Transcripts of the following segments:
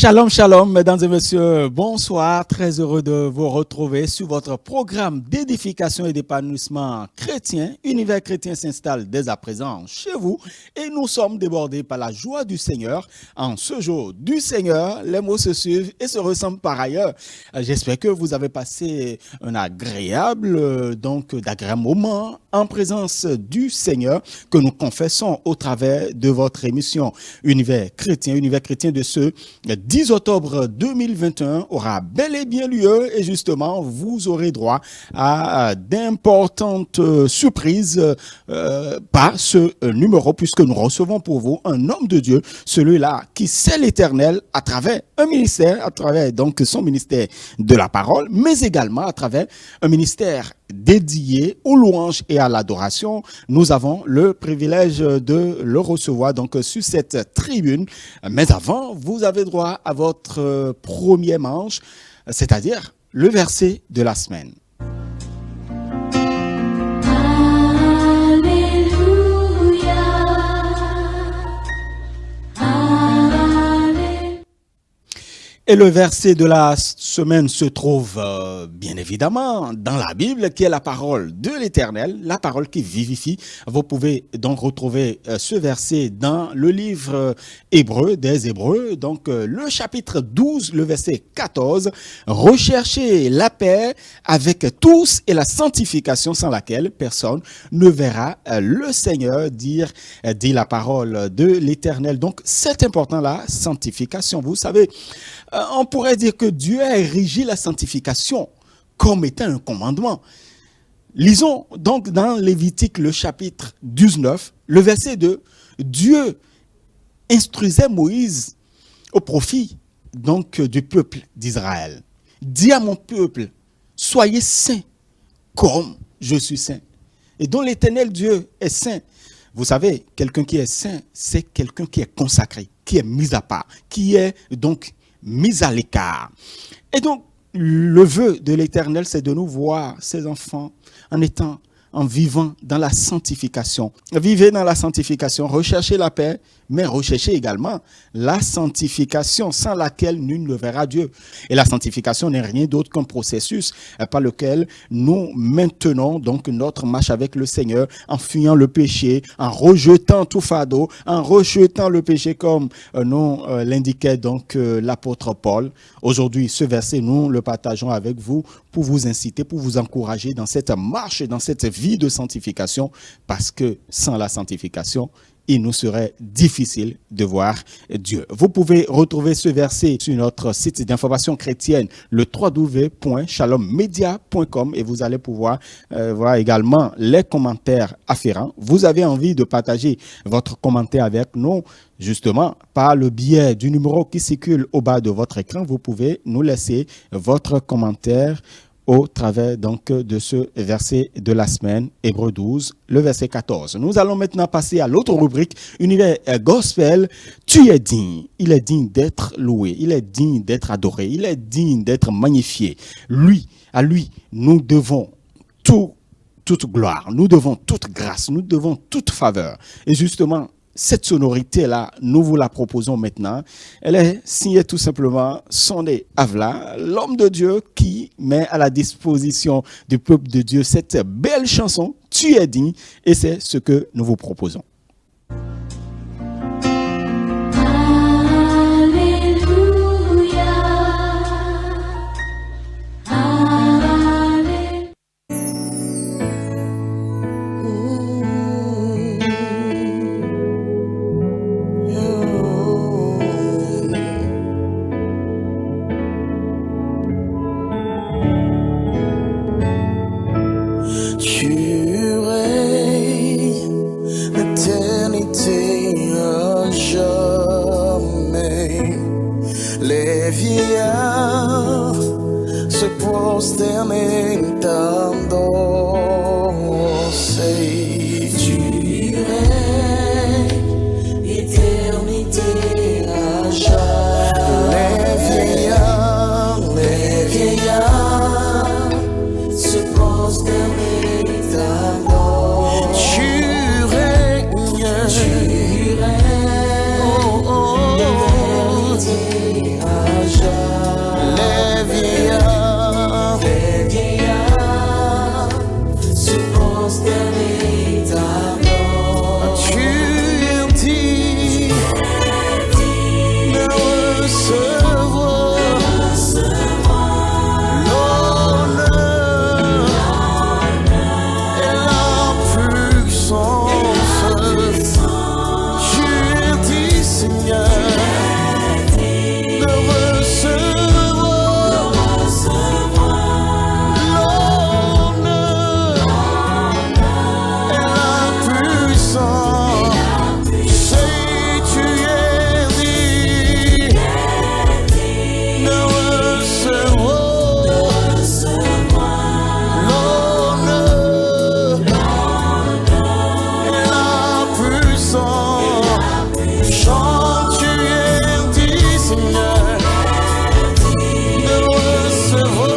Shalom, shalom, mesdames et messieurs, bonsoir, très heureux de vous retrouver sur votre programme d'édification et d'épanouissement chrétien. Univers chrétien s'installe dès à présent chez vous et nous sommes débordés par la joie du Seigneur. En ce jour du Seigneur, les mots se suivent et se ressemblent par ailleurs. J'espère que vous avez passé un agréable moment en présence du Seigneur que nous confessons au travers de votre émission Univers chrétien de ce 10 octobre 2021 aura bel et bien lieu et justement vous aurez droit à d'importantes surprises par ce numéro puisque nous recevons pour vous un homme de Dieu, celui-là qui sait l'Éternel à travers un ministère, à travers donc son ministère de la parole, mais également à travers un ministère dédié aux louanges et à l'adoration. Nous avons le privilège de le recevoir donc sur cette tribune. Mais avant, vous avez droit à votre premier manche, c'est-à-dire le verset de la semaine. Et le verset de la semaine se trouve bien évidemment dans la Bible qui est la parole de l'Éternel, la parole qui vivifie. Vous pouvez donc retrouver ce verset dans le livre Hébreu, des Hébreux, donc le chapitre 12, le verset 14. Recherchez la paix avec tous et la sanctification sans laquelle personne ne verra le Seigneur, dit la parole de l'Éternel. Donc c'est important la sanctification. Vous savez, on pourrait dire que Dieu a érigé la sanctification comme étant un commandement. Lisons donc dans Lévitique le chapitre 19, le verset 2. Dieu instruisait Moïse au profit donc du peuple d'Israël. Dis à mon peuple, soyez saints comme je suis saint. Et dont l'Éternel Dieu est saint. Vous savez, quelqu'un qui est saint, c'est quelqu'un qui est consacré, qui est mis à part, qui est donc mis à l'écart. Et donc, le vœu de l'Éternel, c'est de nous voir, ses enfants, en vivant dans la sanctification. Vivez dans la sanctification, recherchez la paix, mais recherchez également la sanctification sans laquelle nul ne verra Dieu. Et la sanctification n'est rien d'autre qu'un processus par lequel nous maintenons donc notre marche avec le Seigneur en fuyant le péché, en rejetant tout fardeau, en rejetant le péché comme nous l'indiquait donc l'apôtre Paul. Aujourd'hui, ce verset, nous le partageons avec vous pour vous inciter, pour vous encourager dans cette marche, dans cette vie de sanctification, parce que sans la sanctification, il nous serait difficile de voir Dieu. Vous pouvez retrouver ce verset sur notre site d'information chrétienne, le www.shalommedia.com, et vous allez pouvoir voir également les commentaires afférents. Vous avez envie de partager votre commentaire avec nous, justement, par le biais du numéro qui circule au bas de votre écran. Vous pouvez nous laisser votre commentaire au travers donc de ce verset de la semaine, Hébreu 12, le verset 14. Nous allons maintenant passer à l'autre rubrique, Univers Gospel. Tu es digne, il est digne d'être loué, il est digne d'être adoré, il est digne d'être magnifié. À lui, nous devons toute gloire, nous devons toute grâce, nous devons toute faveur. Et justement, cette sonorité-là, nous vous la proposons maintenant. Elle est signée tout simplement Sondé Avla, l'homme de Dieu qui met à la disposition du peuple de Dieu cette belle chanson, Tu es digne, et c'est ce que nous vous proposons. Tu règnes, la terre se prosternando. Tu règnes, éternité à jamais. Les vieillards se prosternent à nos. Tu règnes, l'éternité à jamais. Les vieillards se prosternent à nos. Tu dis de recevoir l'honneur et la puissance. Tu dis, Seigneur, de recevoir l'honneur et la puissance. C'est tu es dit de recevoir l'honneur et la puissance. Chante, tu es dit, Seigneur, de recevoir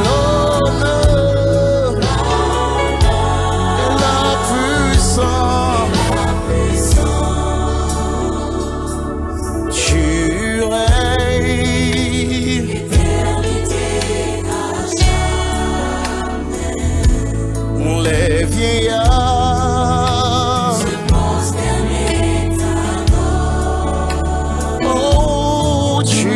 l'honneur et la puissance. Tu règnes, les vieillards. Oh, tu es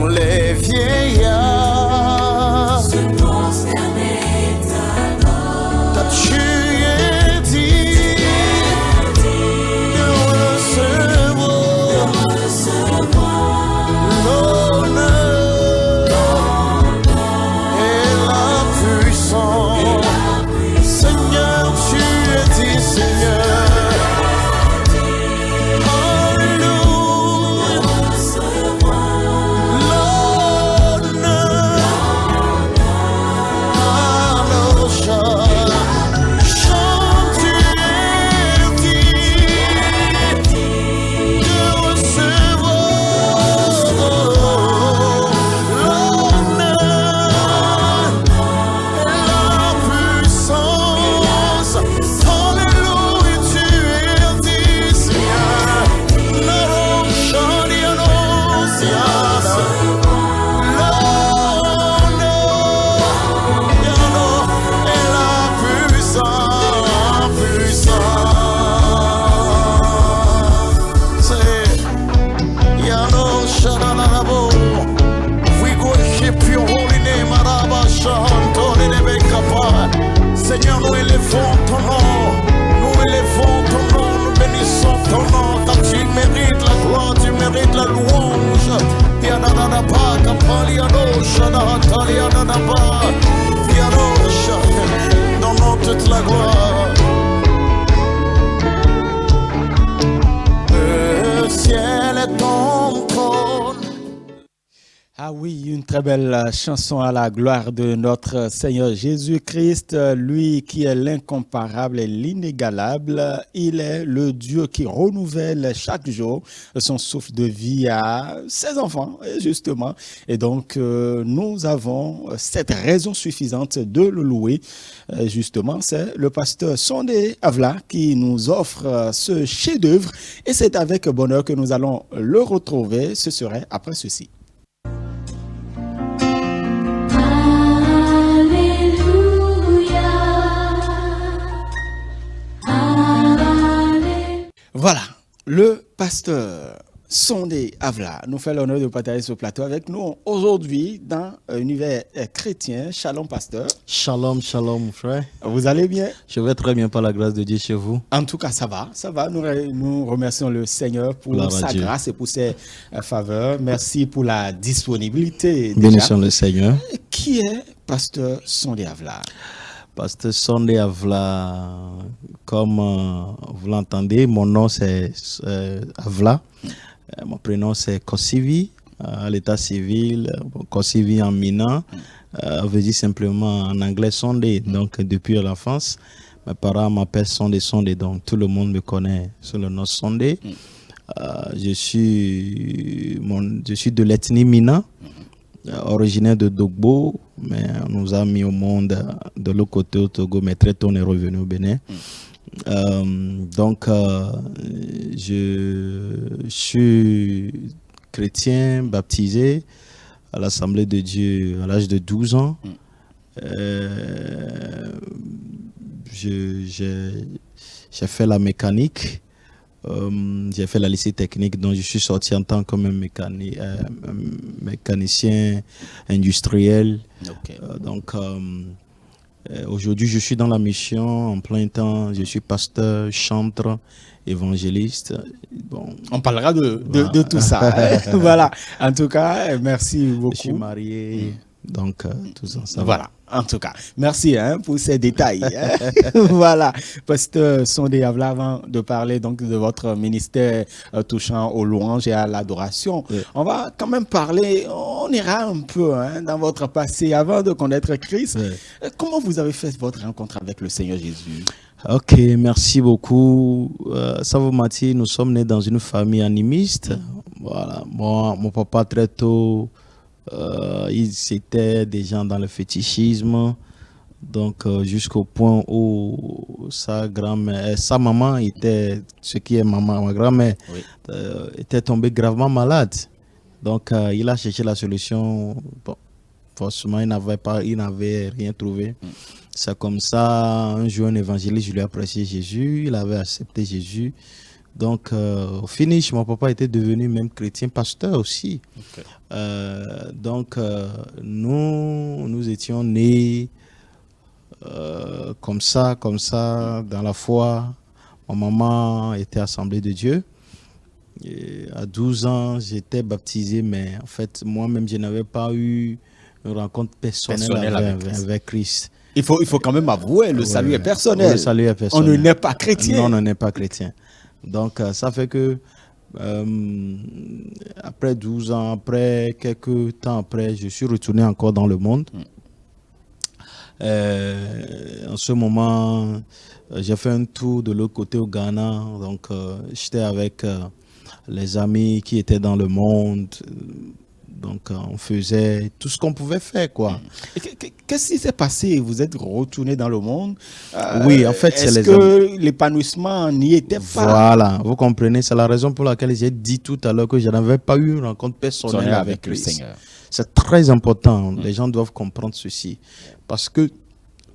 les vieillards. Tu es dit de recevoir l'honneur et la puissance. Seigneur, tu es dit, Seigneur. Alléluia. L'honneur. Chante, tu es dit de recevoir l'honneur et la puissance. Alléluia, tu es dit, Seigneur. L'honneur et la puissance. Say, Yano Shadanabo. We worship your holy name, Araba Shantoni Nebekapa. Seigneur, nous élevons ton nom, nous bénissons ton nom, car tu mérites la gloire, tu mérites la louange. Yanadaba, Kapaliano, Shadahatalianaba, Yano Shad, donne toute la gloire. Le ciel est ton trône. Ah oui, une très belle chanson à la gloire de notre Seigneur Jésus-Christ, lui qui est l'incomparable et l'inégalable. Il est le Dieu qui renouvelle chaque jour son souffle de vie à ses enfants, justement. Et donc, nous avons cette raison suffisante de le louer. Justement, c'est le pasteur Sondé Avla qui nous offre ce chef-d'œuvre. Et c'est avec bonheur que nous allons le retrouver. Ce serait après ceci. Voilà, le pasteur Sondé Avla nous fait l'honneur de partager ce plateau avec nous aujourd'hui dans l'univers chrétien. Shalom, pasteur. Shalom, shalom, mon frère. Vous allez bien? Je vais très bien par la grâce de Dieu chez vous. En tout cas, ça va. Nous remercions le Seigneur pour sa grâce et pour ses faveurs. Merci pour la disponibilité. Bénissons le Seigneur. Qui est pasteur Sondé Avla? Pasteur Sunday Avla, comme vous l'entendez, mon nom c'est Avla. Mon prénom c'est Kosivi, à l'état civil. Kosivi en Mina, veut dire simplement en anglais Sunday. Donc depuis l'enfance, mes parents m'appellent Sunday, donc tout le monde me connaît sous le nom Sunday. Je suis de l'ethnie Mina, originaire de Dogbo, mais on nous a mis au monde de l'autre côté au Togo, mais très tôt on est revenu au Bénin. Je suis chrétien, baptisé à l'Assemblée de Dieu à l'âge de 12 ans. J'ai fait la mécanique. J'ai fait la lycée technique, donc je suis sorti en tant que mécanicien industriel. Okay. Aujourd'hui, je suis dans la mission en plein temps. Je suis pasteur, chanteur, évangéliste. Bon, on parlera de tout ça. Voilà. En tout cas, merci beaucoup. Je suis marié. Donc, tout ça. Voilà, en tout cas. Merci pour ces détails. Voilà. Pasteur Sunday Avla, avant de parler donc de votre ministère touchant aux louanges et à l'adoration, on va quand même parler, on ira un peu dans votre passé avant de connaître Christ. Comment vous avez fait votre rencontre avec le Seigneur Jésus? Ok, merci beaucoup. Sans vous mentir, nous sommes nés dans une famille animiste. Voilà. Moi, mon papa très tôt, ils étaient des gens dans le fétichisme, donc jusqu'au point où sa maman était, ce qui est ma grand-mère, était tombée gravement malade. Donc il a cherché la solution. Bon, forcément, il n'avait rien trouvé. C'est comme ça, un jour, un évangéliste, je lui ai prêché Jésus, il avait accepté Jésus. Donc, au finish, mon papa était devenu même chrétien, pasteur aussi. Okay. Nous étions nés comme ça, dans la foi. Ma maman était Assemblée de Dieu. Et à 12 ans, j'étais baptisé, mais en fait, moi-même, je n'avais pas eu une rencontre personnelle avec Christ. Il faut quand même avouer, le salut est personnel. Le salut est personnel. On ne n'est pas chrétien. Non, on n'est pas chrétien. Donc, ça fait que après 12 ans, après quelques temps après, je suis retourné encore dans le monde. En ce moment, j'ai fait un tour de l'autre côté au Ghana. Donc, j'étais avec les amis qui étaient dans le monde. Donc, on faisait tout ce qu'on pouvait faire, quoi. Qu'est-ce qui s'est passé? Vous êtes retourné dans le monde. Oui, en fait, c'est que l'épanouissement n'y était pas? Voilà, vous comprenez. C'est la raison pour laquelle j'ai dit tout à l'heure que je n'avais pas eu une rencontre personnelle avec le Seigneur. C'est très important. Les gens doivent comprendre ceci. Parce que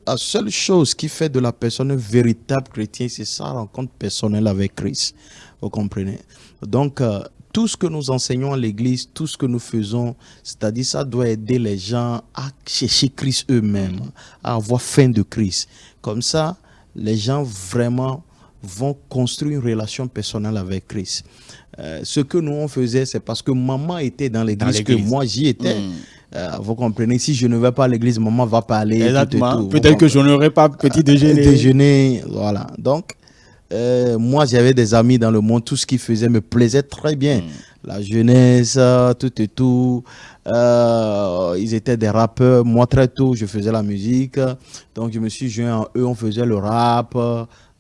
la seule chose qui fait de la personne un véritable chrétien, c'est sa rencontre personnelle avec Christ. Vous comprenez? Donc, tout ce que nous enseignons à l'église, tout ce que nous faisons, c'est-à-dire ça doit aider les gens à chercher Christ eux-mêmes, à avoir faim de Christ. Comme ça, les gens vraiment vont construire une relation personnelle avec Christ. Ce que nous on faisait, c'est parce que maman était dans l'église que moi j'y étais. Vous comprenez, si je ne vais pas à l'église, maman va parler. Exactement. Peut-être que je n'aurai pas petit déjeuner. Voilà. Donc, moi, j'avais des amis dans le monde, tout ce qu'ils faisaient me plaisait très bien. La jeunesse, tout et tout. Ils étaient des rappeurs. Moi, très tôt, je faisais la musique. Donc, je me suis joint à eux, on faisait le rap.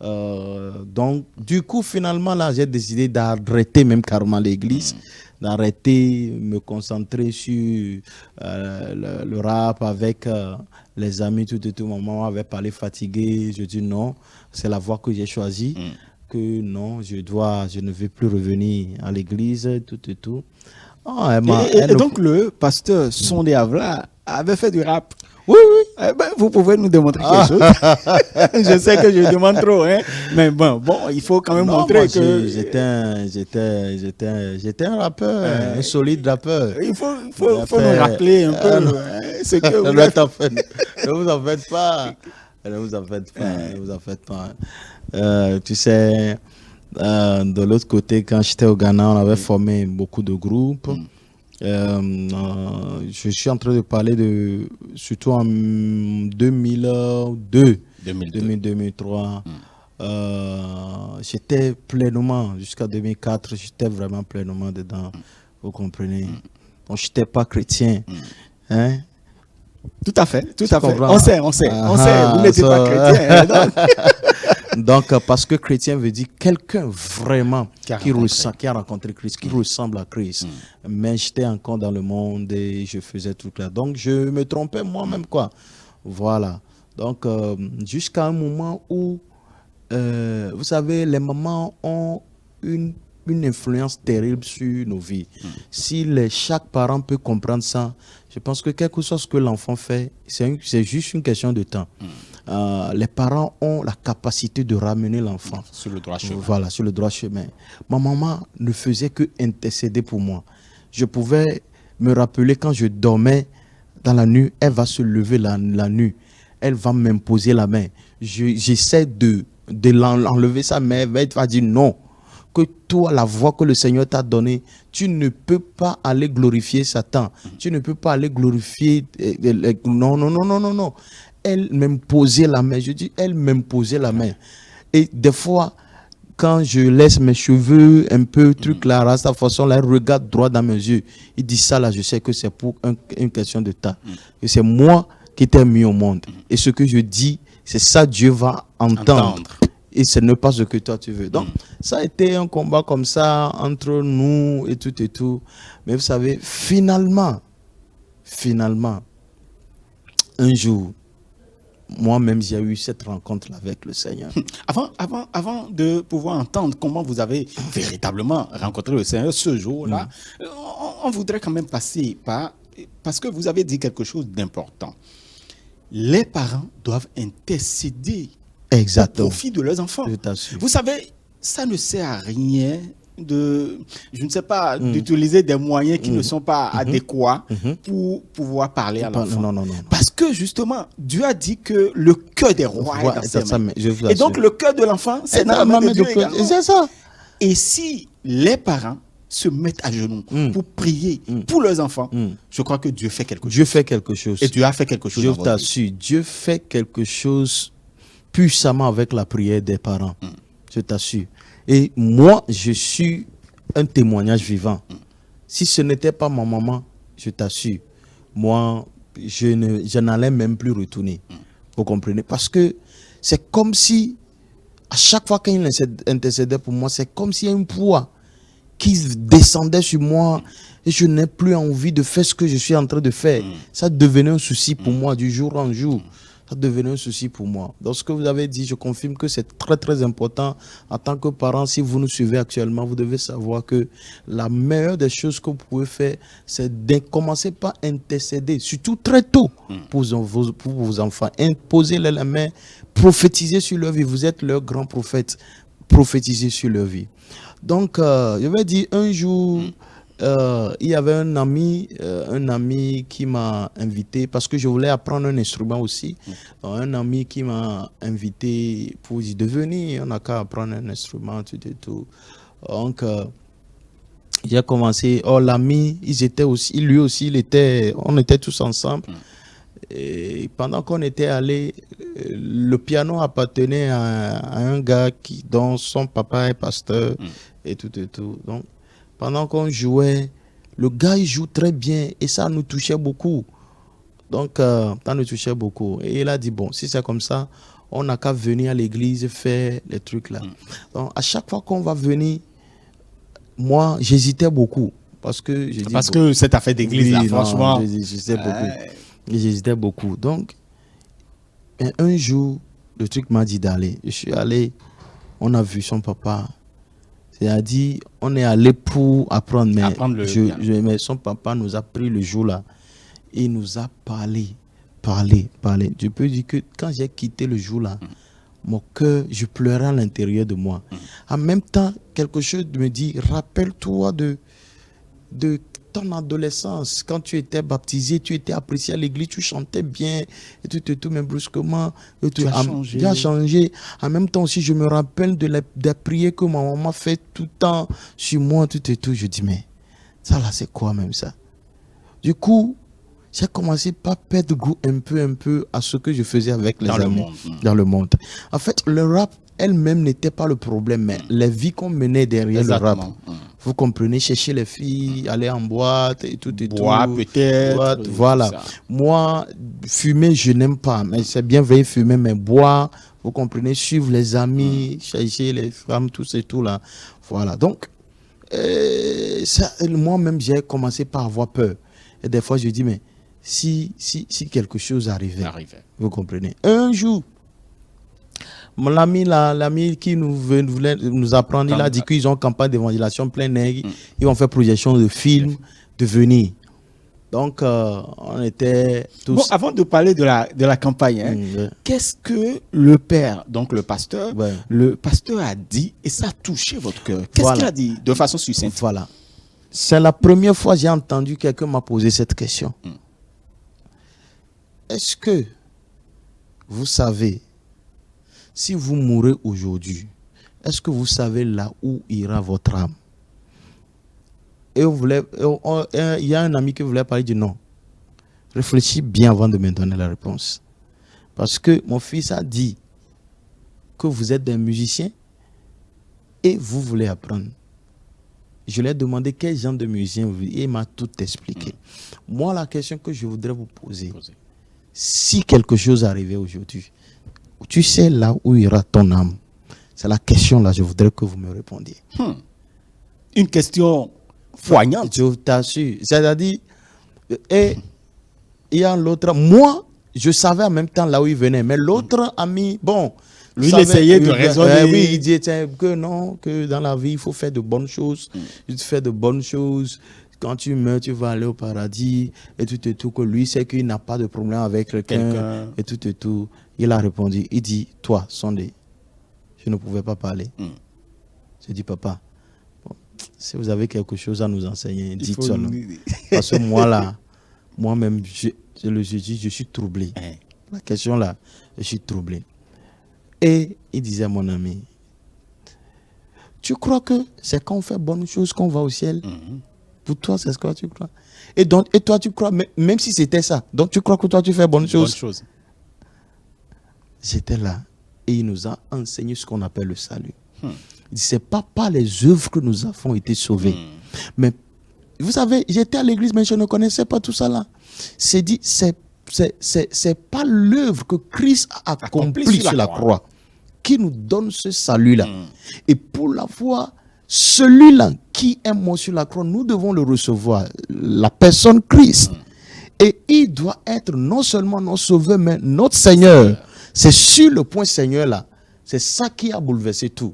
Donc, du coup, finalement, là, j'ai décidé d'arrêter même carrément l'église. D'arrêter, me concentrer sur le rap avec les amis, tout et tout. Maman avait parlé fatigué. Je dis non, c'est la voie que j'ai choisie. Que non, je ne vais plus revenir à l'église, tout et tout. Oh, et donc, le pasteur Sunday Avla avait fait du rap. Oui, oui. Vous pouvez nous démontrer quelque chose. Je sais que je demande trop, mais bon, il faut quand même montrer que j'étais un rappeur, un solide rappeur. Il faut nous rappeler un peu ce que vous faites. Ne vous en faites pas. Ne vous en faites pas. Tu sais, de l'autre côté, quand j'étais au Ghana, on avait formé beaucoup de groupes. Je suis en train de parler de surtout en 2002, 2003. J'étais pleinement jusqu'à 2004. J'étais vraiment pleinement dedans. Vous comprenez? Donc je n'étais pas chrétien. Hein? Tout à fait, tout à fait. Comprends? On sait. Vous n'étiez pas chrétien. Donc, parce que chrétien veut dire quelqu'un vraiment qui a rencontré Christ, qui ressemble à Christ. Mais j'étais encore dans le monde et je faisais tout là. Donc, je me trompais moi-même, quoi. Voilà. Donc, jusqu'à un moment où, vous savez, les mamans ont une influence terrible sur nos vies. Si chaque parent peut comprendre ça, je pense que quel que soit ce que l'enfant fait, c'est juste une question de temps. Les parents ont la capacité de ramener l'enfant sur le droit chemin. Voilà, sur le droit chemin. Ma maman ne faisait que intercéder pour moi. Je pouvais me rappeler quand je dormais dans la nuit, elle va se lever la nuit. Elle va m'imposer la main. J'essaie de l'enlever sa main, elle va dire non. Que toi, la voix que le Seigneur t'a donnée, tu ne peux pas aller glorifier Satan. Tu ne peux pas aller glorifier... Non. Elle m'imposait la main. Je dis, elle m'imposait la main. Et des fois, quand je laisse mes cheveux un peu truc là, à sa façon là, elle regarde droit dans mes yeux. Il dit ça là, je sais que c'est pour une question de temps. Et c'est moi qui t'ai mis au monde. Et ce que je dis, c'est ça Dieu va entendre. Et ce n'est pas ce que toi tu veux. Donc, ça a été un combat comme ça entre nous et tout. Mais vous savez, finalement, un jour, moi-même, j'ai eu cette rencontre avec le Seigneur. Avant de pouvoir entendre comment vous avez véritablement rencontré le Seigneur ce jour-là, on voudrait quand même passer parce que vous avez dit quelque chose d'important. Les parents doivent intercéder au profit de leurs enfants. Vous savez, ça ne sert à rien d'utiliser des moyens qui ne sont pas adéquats pour pouvoir parler à l'enfant. Non. Parce que justement, Dieu a dit que le cœur des rois est dans ses mains. Et donc le cœur de l'enfant, c'est dans la main de Dieu également. C'est ça. Et si les parents se mettent à genoux pour prier pour leurs enfants, je crois que Dieu fait quelque chose. Dieu fait quelque chose. Et Dieu a fait quelque chose. Je t'assure, Dieu fait quelque chose puissamment avec la prière des parents. Je t'assure. Et moi, je suis un témoignage vivant. Si ce n'était pas ma maman, je t'assure, moi, je n'allais même plus retourner. Vous comprenez? Parce que c'est comme si, à chaque fois qu'il intercédait pour moi, c'est comme s'il y a un poids qui descendait sur moi et je n'ai plus envie de faire ce que je suis en train de faire. Ça devenait un souci pour moi du jour en jour. Ça devenait un souci pour moi. Donc, ce que vous avez dit, je confirme que c'est très, très important. En tant que parent, si vous nous suivez actuellement, vous devez savoir que la meilleure des choses que vous pouvez faire, c'est de commencer par intercéder, surtout très tôt, pour vos enfants. Imposez-les la main, prophétisez sur leur vie. Vous êtes leur grand prophète. Prophétisez sur leur vie. Donc, je vais dire, un jour... il y avait un ami qui m'a invité parce que je voulais apprendre un instrument aussi. Donc, un ami qui m'a invité pour y devenir, on n'a qu'à apprendre un instrument, tout. Donc, j'ai commencé. Oh, l'ami, on était tous ensemble. Et pendant qu'on était allés, le piano appartenait à un gars dont son papa est pasteur et tout. Donc, pendant qu'on jouait, le gars il joue très bien et ça nous touchait beaucoup. Donc, ça nous touchait beaucoup. Et il a dit, bon, si c'est comme ça, on n'a qu'à venir à l'église faire les trucs là. Donc, à chaque fois qu'on va venir, moi, j'hésitais beaucoup. Parce que cette affaire d'église là, franchement. J'hésitais beaucoup. Donc, un jour, le truc m'a dit d'aller. Je suis allé, on a vu son papa. C'est-à-dire, on est allé pour apprendre, mais son papa nous a pris le jour là. Il nous a parlé. Je peux dire que quand j'ai quitté le jour là, mon cœur, je pleurais à l'intérieur de moi. En même temps, quelque chose me dit, rappelle-toi de ton adolescence, quand tu étais baptisé, tu étais apprécié à l'église, tu chantais bien, et tout, mais brusquement, tu as changé. En même temps aussi, je me rappelle des prières que ma maman fait tout le temps sur moi, tout. Je dis, mais ça là, c'est quoi même ça? Du coup, j'ai commencé par perdre goût un peu à ce que je faisais avec les amis dans le monde. En fait, le rap elle-même n'était pas le problème, mais les vies qu'on menait derrière le rap. Vous comprenez, chercher les filles, aller en boîte et tout et boire tout. peut-être. Boîte, voilà. Moi, fumer, je n'aime pas, mais c'est bien veiller fumer, mais boire, vous comprenez, suivre les amis, chercher les femmes, tout et tout là. Voilà. Donc, moi-même, j'ai commencé par avoir peur. Et des fois, je dis, mais si quelque chose arrivait, vous comprenez. Un jour, l'ami qui voulait nous apprendre, il a dit qu'ils ont campagne d'évangélisation plein air, ils vont faire projection de films, de venir. Donc, on était tous... Bon, avant de parler de la campagne, qu'est-ce que le père, donc le pasteur a dit et ça a touché votre cœur? Qu'est-ce qu'il a dit de façon succincte? Voilà. C'est la première fois que j'ai entendu quelqu'un m'a posé cette question. Est-ce que vous savez, si vous mourrez aujourd'hui, est-ce que vous savez là où ira votre âme? Et il y a un ami qui voulait parler, il dit non. Réfléchis bien avant de me donner la réponse. Parce que mon fils a dit que vous êtes des musiciens et vous voulez apprendre. Je lui ai demandé quel genre de musicien vous voulez et il m'a tout expliqué. Moi, la question que je voudrais vous poser, si quelque chose arrivait aujourd'hui, tu sais là où ira ton âme? C'est la question là, je voudrais que vous me répondiez. Une question poignante. Je t'assure. C'est-à-dire, et il y a l'autre. Moi, je savais en même temps là où il venait, mais l'autre ami, bon, lui, il essayait de raisonner. Oui, il disait que non, que dans la vie, il faut faire de bonnes choses. Tu fais de bonnes choses. Quand tu meurs, tu vas aller au paradis. Et tout et tout. Que lui, c'est qu'il n'a pas de problème avec quelqu'un. Et tout et tout. Il a répondu. Il dit, toi, Sondé, je ne pouvais pas parler. Je dis, papa, bon, si vous avez quelque chose à nous enseigner, dites seulement. Parce que moi, là, moi-même, je suis troublé. La question là, je suis troublé. Et il disait à mon ami, tu crois que c'est quand on fait bonnes choses qu'on va au ciel? Pour toi, c'est ce que tu crois. Et toi, tu crois, même si c'était ça, donc tu crois que toi, tu fais bonnes choses. J'étais là et il nous a enseigné ce qu'on appelle le salut. Il dit, c'est pas par les œuvres que nous avons été sauvés. Mais vous savez, j'étais à l'église, mais je ne connaissais pas tout ça là. C'est dit, c'est pas l'œuvre que Christ a accomplie sur la croix qui nous donne ce salut-là. Et pour l'avoir, celui-là qui est mort sur la croix, nous devons le recevoir, la personne Christ. Et il doit être non seulement notre sauveur, mais notre Seigneur. C'est sur le point Seigneur-là. C'est ça qui a bouleversé tout.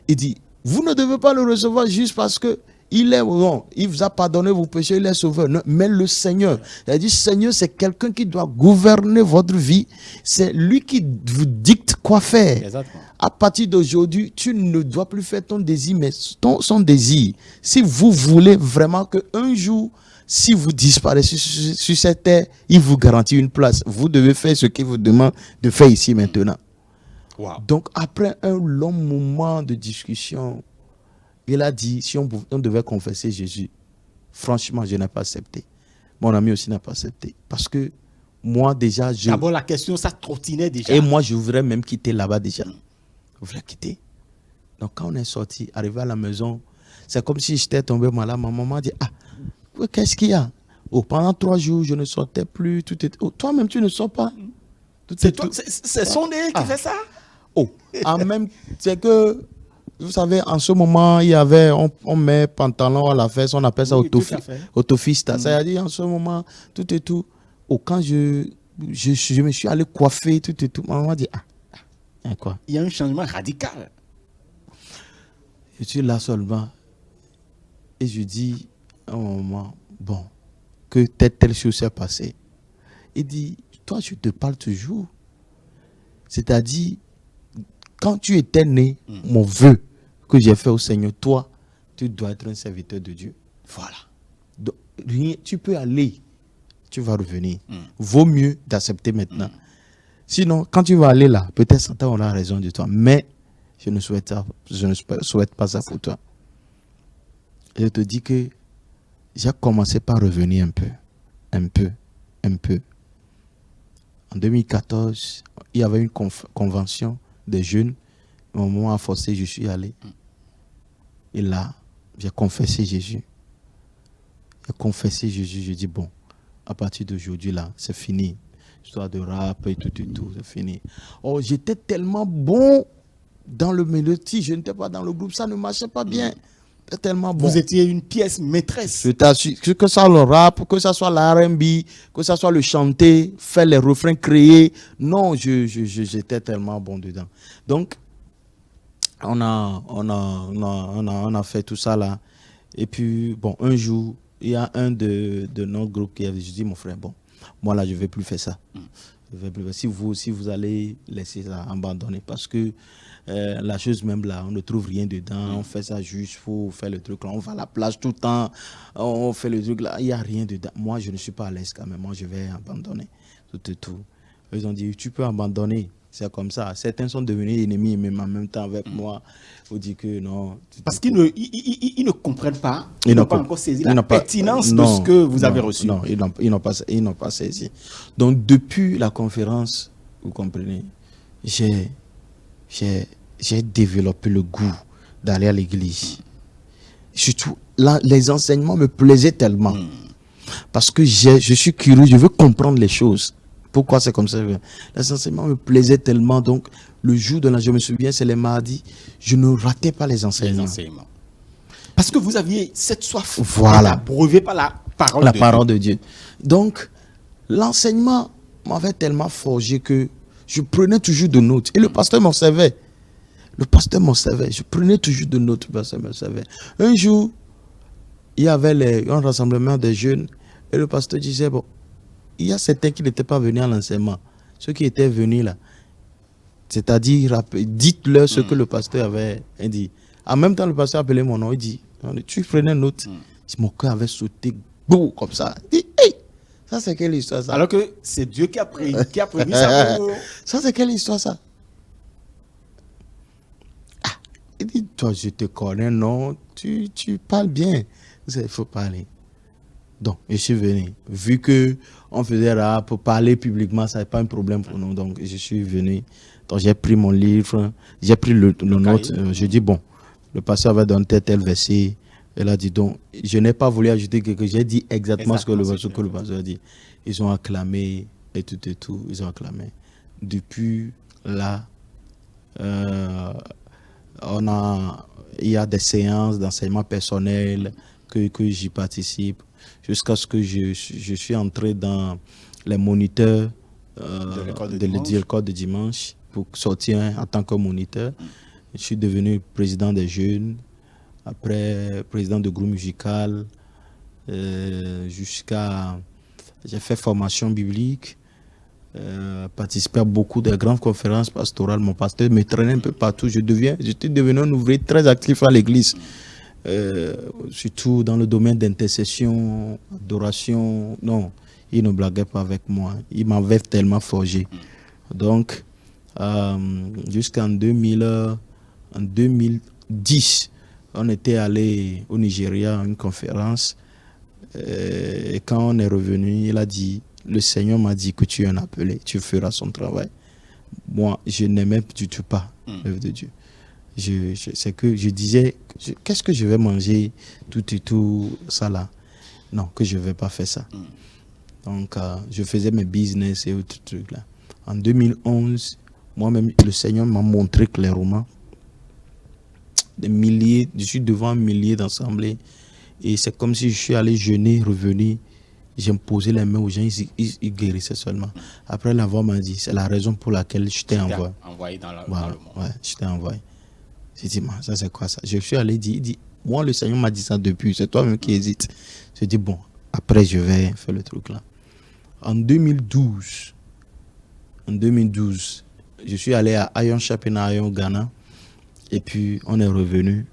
Il dit, vous ne devez pas le recevoir juste parce que il est bon, il vous a pardonné vos péchés, il est sauveur. Non, mais le Seigneur, il a dit, Seigneur, c'est quelqu'un qui doit gouverner votre vie. C'est lui qui vous dicte quoi faire. Exactement. À partir d'aujourd'hui, tu ne dois plus faire ton désir, mais son désir. Si vous voulez vraiment qu'un jour, si vous disparaissez sur cette terre, il vous garantit une place. Vous devez faire ce qu'il vous demande de faire ici maintenant. Wow. Donc, après un long moment de discussion, il a dit, si on devait confesser Jésus, franchement, je n'ai pas accepté. Mon ami aussi n'a pas accepté. Parce que moi, déjà, d'abord, la question, ça trottinait déjà. Et moi, je voudrais même quitter là-bas déjà. Je voulais quitter. Donc, quand on est sorti, arrivé à la maison, c'est comme si j'étais tombé malade. Ma maman dit, qu'est-ce qu'il y a? Pendant 3 jours, je ne sortais plus. Toi-même, tu ne sors pas. C'est son nez qui fait ça? C'est que, vous savez, en ce moment, il y avait, on met pantalon à la fesse, on appelle ça autofista. C'est-à-dire, en ce moment, tout et tout. Quand je me suis allé coiffer, tout et tout, ma maman dit, quoi? Il y a un changement radical. Je suis là seulement. Et je dis, à un moment, bon, que telle chose s'est passée. Il dit, toi, je te parle toujours. C'est-à-dire, quand tu étais né, mon vœu que j'ai fait au Seigneur, toi, tu dois être un serviteur de Dieu. Voilà. Donc, tu peux aller, tu vas revenir. Vaut mieux d'accepter maintenant. Sinon, quand tu vas aller là, peut-être Satan aura raison de toi, mais je ne souhaite pas ça pour toi. Et je te dis que j'ai commencé par revenir un peu. un peu. En 2014, il y avait une convention des jeunes. Au moment à forcer, je suis allé. Et là, j'ai confessé Jésus. Je dis bon, à partir d'aujourd'hui là, c'est fini. Histoire de rap et tout, c'est fini. Oh, j'étais tellement bon dans le mélodie, je n'étais pas dans le groupe, ça ne marchait pas bien. C'était tellement bon. Vous étiez une pièce maîtresse. Je t'assure, que ça soit le rap, que ça soit l'R&B, que ça soit le chanter, faire les refrains, créer. Non, j'étais tellement bon dedans. Donc, on a fait tout ça là. Et puis, bon, un jour, il y a un de nos groupes qui avait dit, mon frère, bon, moi là, je ne vais plus faire ça. Si vous allez laisser ça abandonner, parce que la chose même là, on ne trouve rien dedans, on fait ça juste pour faire le truc là, on va à la plage tout le temps, on fait le truc là, il n'y a rien dedans. Moi, je ne suis pas à l'aise quand même, moi, je vais abandonner tout. Ils ont dit, tu peux abandonner. C'est comme ça. Certains sont devenus ennemis, même en même temps avec moi. On dit que non. Parce qu'ils ne comprennent pas. Ils n'ont pas encore saisi la pertinence de ce que vous avez reçu. Non, ils n'ont pas saisi. Donc, depuis la conférence, vous comprenez, j'ai développé le goût d'aller à l'église. Surtout, là, les enseignements me plaisaient tellement. Parce que je suis curieux, je veux comprendre les choses. Pourquoi c'est comme ça? Les enseignements me plaisaient tellement. Donc, le jour de la, je me souviens, c'est les mardis, je ne ratais pas les enseignements. Parce que vous aviez cette soif. Voilà. Abreuvée par la parole de Dieu. Donc, l'enseignement m'avait tellement forgé que je prenais toujours de notes. Et le pasteur m'en servait. Je prenais toujours de notes. Le pasteur m'en servait. Un jour, il y avait un rassemblement des jeunes et le pasteur disait, bon, il y a certains qui n'étaient pas venus à l'enseignement. Ceux qui étaient venus là, c'est-à-dire, dites-leur ce que le pasteur avait dit. En même temps, le pasteur appelait mon nom, il dit, tu prenais note. Mon cœur avait sauté, boum, comme ça. Il dit, hey, ça c'est quelle histoire ça? Alors que c'est Dieu qui a prévu ça. Ça c'est quelle histoire ça? Ah, il dit, toi je te connais, non, tu parles bien. Il faut parler. Donc, je suis venu. Vu que on faisait rap, pour parler publiquement, ça n'est pas un problème pour nous. Donc, je suis venu. Donc, j'ai pris mon livre, j'ai pris le note. Je dis, bon, le pasteur avait donné tel verset. Elle a dit, donc, je n'ai pas voulu ajouter quelque chose. J'ai dit exactement ce que le pasteur a dit. Ils ont acclamé et tout. Ils ont acclamé. Depuis là, il y a des séances d'enseignement personnel que j'y participe. Jusqu'à ce que je suis entré dans les moniteurs de l'école de dimanche pour sortir en tant que moniteur. Je suis devenu président des jeunes, après président de groupe musical, j'ai fait formation biblique, participé à beaucoup de grandes conférences pastorales. Mon pasteur me traînait un peu partout. J'étais devenu un ouvrier très actif à l'église. Surtout dans le domaine d'intercession, adoration. Non, il ne blaguait pas avec moi. Il m'avait tellement forgé. Donc, jusqu'en 2010, on était allé au Nigeria à une conférence. Et quand on est revenu, il a dit, le Seigneur m'a dit que tu es un appelé, tu feras son travail. Moi, je n'aimais du tout pas l'œuvre de Dieu. C'est que je disais, qu'est-ce que je vais manger, tout ça là. Non, que je ne vais pas faire ça. Donc, je faisais mes business et autres trucs là. En 2011, moi-même, le Seigneur m'a montré clairement je suis devant un millier d'assemblées et c'est comme si je suis allé jeûner, revenu, j'ai posé les mains aux gens, ils guérissaient seulement. Après, la voix m'a dit, c'est la raison pour laquelle je t'ai envoyé. Dans le monde. Ouais, je t'ai envoyé. J'ai dit, ça c'est quoi ça? Je suis allé dire, il dit, moi le Seigneur m'a dit ça depuis, c'est toi-même qui hésites. Je dis, bon, après je vais faire le truc là. En 2012, je suis allé à Ayon Chapena, au Ghana, et puis on est revenu.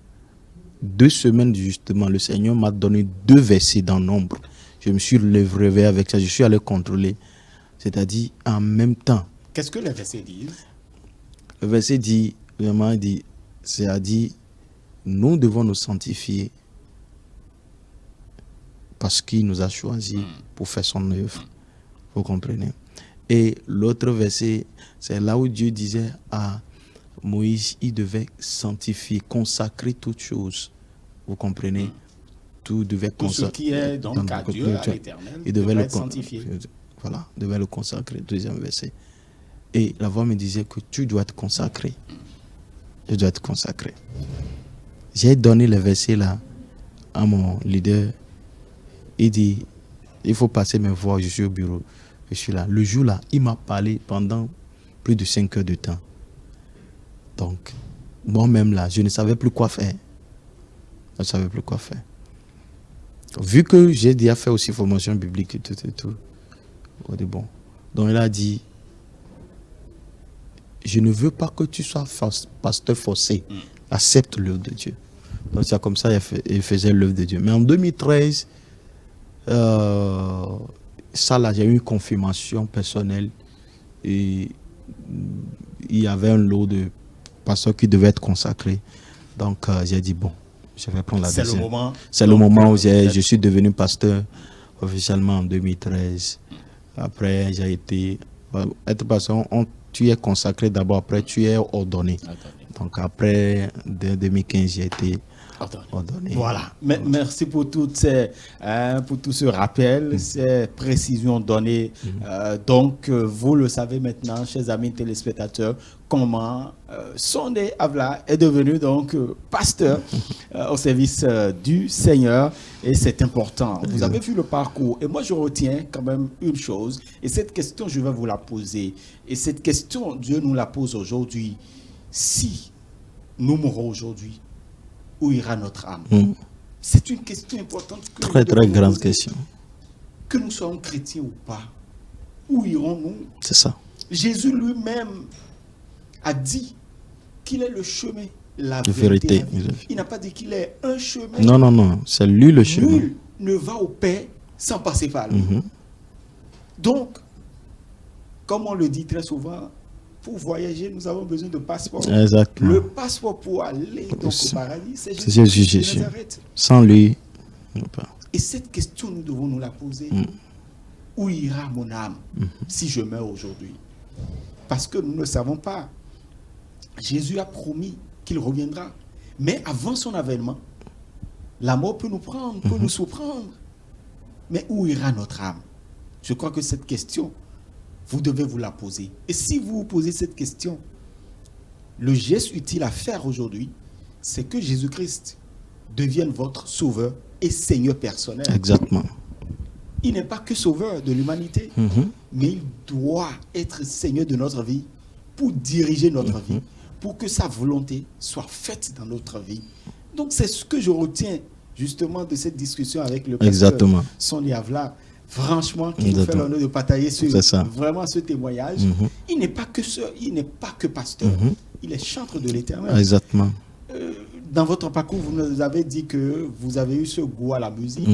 2 semaines justement, le Seigneur m'a donné 2 versets dans Nombre. Je me suis levé avec ça, je suis allé contrôler. C'est-à-dire, en même temps. Qu'est-ce que les versets disent? Le verset dit, vraiment, c'est-à-dire, nous devons nous sanctifier parce qu'il nous a choisis pour faire son œuvre. Vous comprenez? Et l'autre verset, c'est là où Dieu disait à Moïse, il devait sanctifier, consacrer toutes choses. Vous comprenez? Tout devait consacrer. Tout ce qui est donc à Dieu, à l'Éternel, il devait être sanctifié. Voilà, devait le consacrer. Deuxième verset. Et la voix me disait que tu dois te consacrer. Je dois te consacrer. J'ai donné le verset là à mon leader. Il dit, il faut passer me voir, je suis au bureau. Je suis là. Le jour là, il m'a parlé pendant plus de 5 heures de temps. Donc, moi-même là, je ne savais plus quoi faire. Je ne savais plus quoi faire. Vu que j'ai déjà fait aussi formation biblique et tout. Bon. Donc, il a dit, je ne veux pas que tu sois pasteur forcé. Accepte l'œuvre de Dieu. Donc, c'est comme ça qu'il faisait l'œuvre de Dieu. Mais en 2013, ça là, j'ai eu une confirmation personnelle. Et il y avait un lot de pasteurs qui devaient être consacrés. Donc, j'ai dit, bon, je vais prendre la décision. C'est le moment où je suis devenu pasteur officiellement en 2013. Après, j'ai été... Être pasteur, tu es consacré d'abord, après tu es ordonné. Donc, après, dès 2015, j'ai été ordonné. Voilà. Merci pour tout ce rappel, ces précisions données. Donc, vous le savez maintenant, chers amis téléspectateurs, comment Sunday Avla est devenu donc pasteur au service du Seigneur. Et c'est important. Vous avez vu le parcours. Et moi, je retiens quand même une chose. Et cette question, je vais vous la poser. Et cette question, Dieu nous la pose aujourd'hui. Si nous mourons aujourd'hui, où ira notre âme? C'est une question importante. Très grande question. Que nous soyons chrétiens ou pas, où irons-nous? C'est ça. Jésus lui-même a dit qu'il est le chemin, la vérité. Il n'a pas dit qu'il est un chemin. Non, c'est lui le chemin. Nul ne va au Père sans passer par lui. Donc, comme on le dit très souvent, pour voyager, nous avons besoin de passeport. Exactement. Le passeport pour aller donc au paradis, c'est Jésus. Sans lui, non pas. Et cette question, nous devons nous la poser. Où ira mon âme si je meurs aujourd'hui? Parce que nous ne savons pas. Jésus a promis qu'il reviendra. Mais avant son avènement, la mort peut nous prendre, peut nous surprendre. Mais où ira notre âme? Je crois que cette question, vous devez vous la poser. Et si vous vous posez cette question, le geste utile à faire aujourd'hui, c'est que Jésus-Christ devienne votre sauveur et Seigneur personnel. Exactement. Il n'est pas que sauveur de l'humanité, mais il doit être Seigneur de notre vie pour diriger notre vie, pour que sa volonté soit faite dans notre vie. Donc c'est ce que je retiens justement de cette discussion avec le pasteur Sunday Avla. Franchement, qui nous fait l'honneur de partager vraiment ce témoignage. Il n'est pas que pasteur, il est chantre de l'Éternel. Exactement. Dans votre parcours, vous nous avez dit que vous avez eu ce goût à la musique.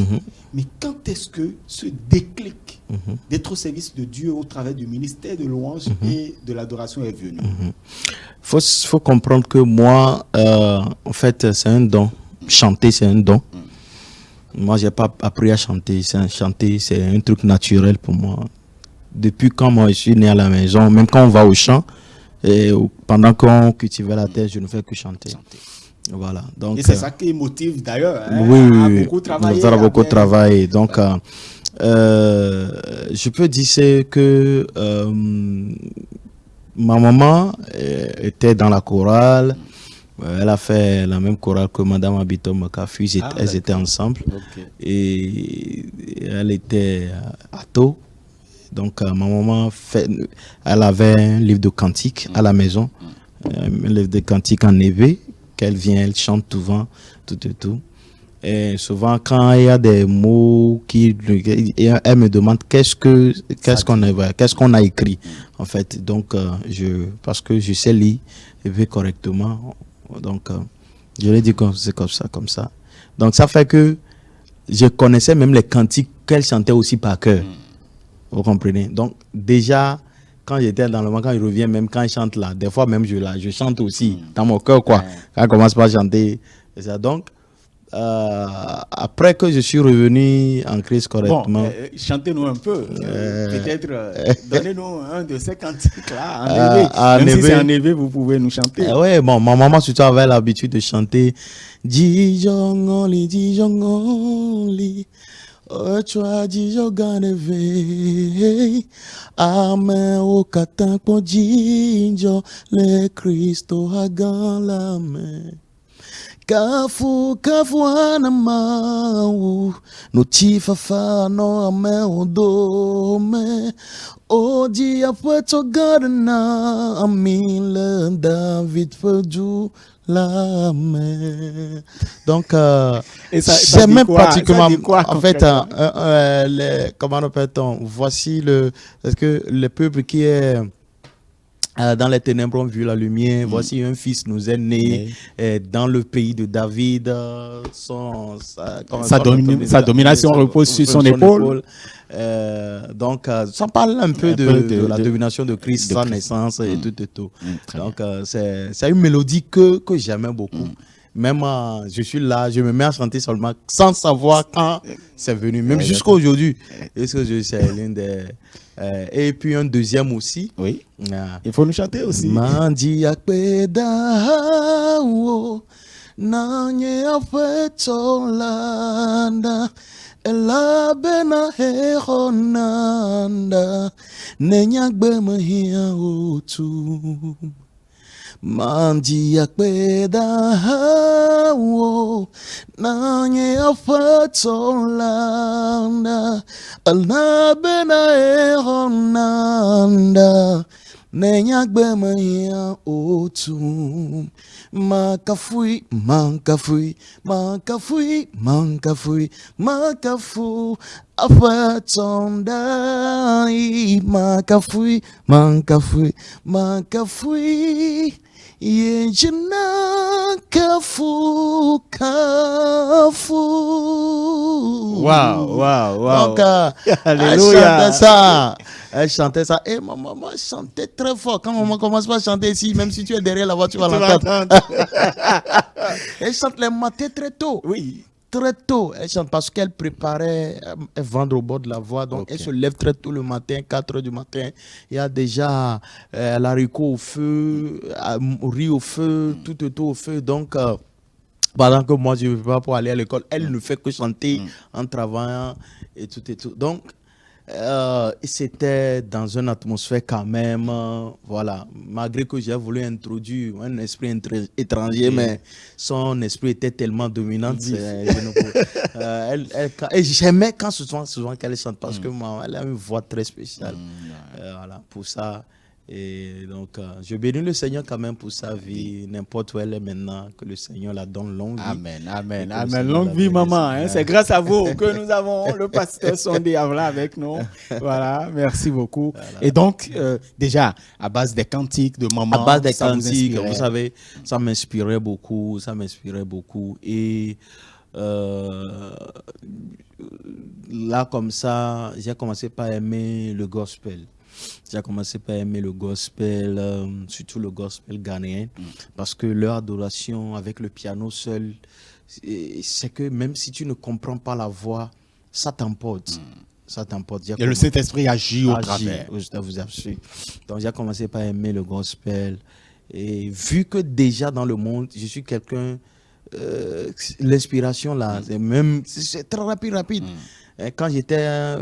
Mais quand est-ce que ce déclic d'être au service de Dieu au travers du ministère de louange et de l'adoration est venu? Faut comprendre que moi, en fait, c'est un don. Chanter, c'est un don. Moi, j'ai pas appris à chanter. Chanter, c'est un truc naturel pour moi. Depuis quand moi je suis né à la maison, même quand on va au champ, et pendant qu'on cultivait la terre, je ne fais que chanter. Voilà. Donc, et c'est ça qui motive d'ailleurs. Oui, beaucoup travaillé. Donc, je peux dire que ma maman était dans la chorale. Elle a fait la même chorale que Madame Abitom Kafu. Elles étaient ensemble. Et elle était à Tau. Donc, ma maman, elle avait un livre de cantiques à la maison. Un livre de cantiques en éveil. Qu'elle vient, elle chante souvent, tout. Et souvent, quand il y a des mots elle me demande qu'est-ce qu'on a écrit, en fait. Donc, parce que je sais lire et lire correctement. Donc, je lui ai dit que c'est comme ça. Donc, ça fait que je connaissais même les cantiques qu'elle chantait aussi par cœur. Vous comprenez? Donc, déjà, quand j'étais dans le moment, quand il revient, même quand il chante là, des fois même je chante aussi dans mon cœur, quoi. Quand il commence par chanter. Donc, après que je suis revenu en Christ correctement. Bon, chantez-nous un peu. Peut-être donnez-nous un de ces cantiques-là. Même si c'est en élevé, vous pouvez nous chanter. Oui, bon, ma maman surtout avait l'habitude de chanter Dijongoli, Dijongoli. Ochwa Dijoganeve. Amen o katanko jinjo le Kristo hagan la main. Kafu ana mau no tifafa no ame odome o dia pueto garna amile David perdu la main. Donc c'est même pratiquement en fait comment on appelle-t-on, voici est-ce que le peuple qui est dans les ténèbres ont vu la lumière. Voici un fils nous est né dans le pays de David. Sa domination repose sur son épaule. Donc, ça parle un peu de la domination de Christ, sa naissance et tout. Donc, c'est une mélodie que j'aimais beaucoup. Même je suis là, je me mets à chanter seulement sans savoir quand c'est venu. Même jusqu'à aujourd'hui. Est-ce que c'est l'une des... et puis un deuxième aussi. Oui. Il faut nous chanter aussi. Mandi akpeda wo nanye afetolanda ela bena heronanda nenyagbe mahia otu. Mandi akpeda wo nanye afetolanda ela bena heronanda nenyagbe mahia otu. Makafui afetondai makafui yejina kafu. Wow. Donc, Alléluia. elle chantait ça. Et ma maman chantait très fort. Quand maman commence pas à chanter ici, même si tu es derrière la voiture, tu vas l'entendre. Elle chante les matins très tôt. Oui. Très tôt. Elle chante parce qu'elle préparait, elle vendre au bord de la voie. Donc, elle se lève très tôt le matin, 4 h du matin. Il y a déjà l'haricot au feu, riz au feu, tout au feu. Donc, pendant que moi, je ne vais pas pour aller à l'école, elle ne fait que chanter en travaillant et tout. Donc, c'était dans une atmosphère quand même, voilà, malgré que j'ai voulu introduire un esprit étranger, mais son esprit était tellement dominant. Et j'aimais quand souvent qu'elle chante parce que elle a une voix très spéciale. Voilà, pour ça. Et donc, je bénis le Seigneur quand même pour sa vie, n'importe où elle est maintenant, que le Seigneur la donne longue vie. Amen. Longue vie, maman. Hein, c'est grâce à vous que nous avons le pasteur Sondé Avla avec nous. Voilà, merci beaucoup. Voilà. Et donc, déjà, à base des cantiques de maman, à base des cantiques, vous savez, ça m'inspirait beaucoup. Et là, comme ça, j'ai commencé par aimer le gospel. Surtout le gospel ghanéen, parce que leur adoration avec le piano seul, c'est que même si tu ne comprends pas la voix, ça t'emporte. Et le Saint-Esprit agit au travers. Donc j'ai commencé par aimer le gospel. Et vu que déjà dans le monde, je suis quelqu'un, l'inspiration là, c'est très rapide. Quand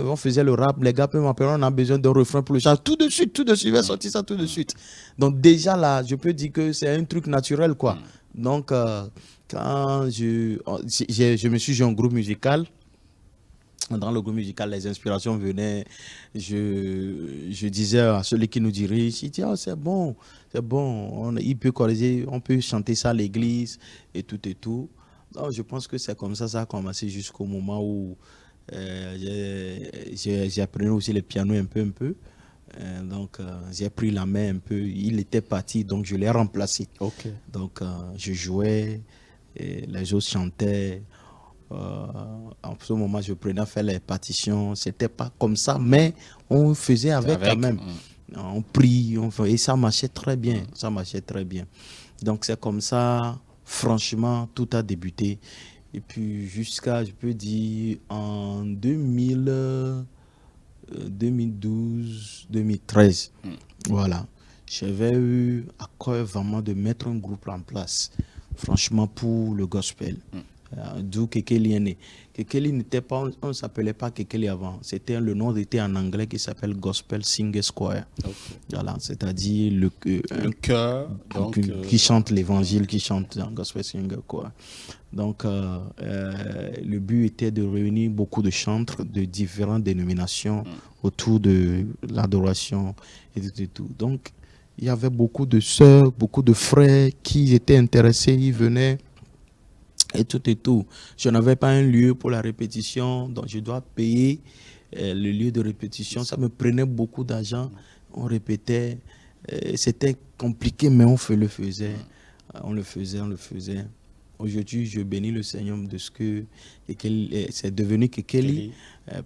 on faisait le rap, les gars peuvent m'appeler, on a besoin d'un refrain pour le chant. Tout de suite, je vais sortir ça tout de suite. Donc déjà là, je peux dire que c'est un truc naturel, quoi. Donc, quand je me suis joué en groupe musical, dans le groupe musical, les inspirations venaient, je disais à celui qui nous dirige, il dit, oh, c'est bon, il peut corriger, on peut chanter ça à l'église et tout. Donc, je pense que c'est comme ça a commencé jusqu'au moment où j'ai appris aussi le piano un peu. Donc, j'ai pris la main un peu. Il était parti, donc je l'ai remplacé. Okay. Donc, je jouais, et les autres chantaient. En ce moment, je prenais à faire les partitions. C'était pas comme ça, mais on faisait avec quand même. On prie, et ça marchait très bien. Donc, c'est comme ça, franchement, tout a débuté. Et puis jusqu'à, je peux dire, en 2012, 2013. Voilà. J'avais eu à cœur vraiment de mettre un groupe en place, franchement, pour le gospel. D'où Kekeli est né. Kekeli n'était pas, on ne s'appelait pas Kekeli avant. Le nom était en anglais qui s'appelle Gospel Singer Choir. Voilà, c'est-à-dire un chœur qui chante l'évangile, qui chante dans Gospel Singer Choir. Donc, le but était de réunir beaucoup de chantres de différentes dénominations autour de l'adoration et de tout. Donc, il y avait beaucoup de sœurs, beaucoup de frères qui étaient intéressés, ils venaient. Et tout. Je n'avais pas un lieu pour la répétition, donc je dois payer le lieu de répétition. Ça me prenait beaucoup d'argent. On répétait. C'était compliqué, mais on le faisait. On le faisait. Aujourd'hui, je bénis le Seigneur de ce que c'est devenu Kekeli,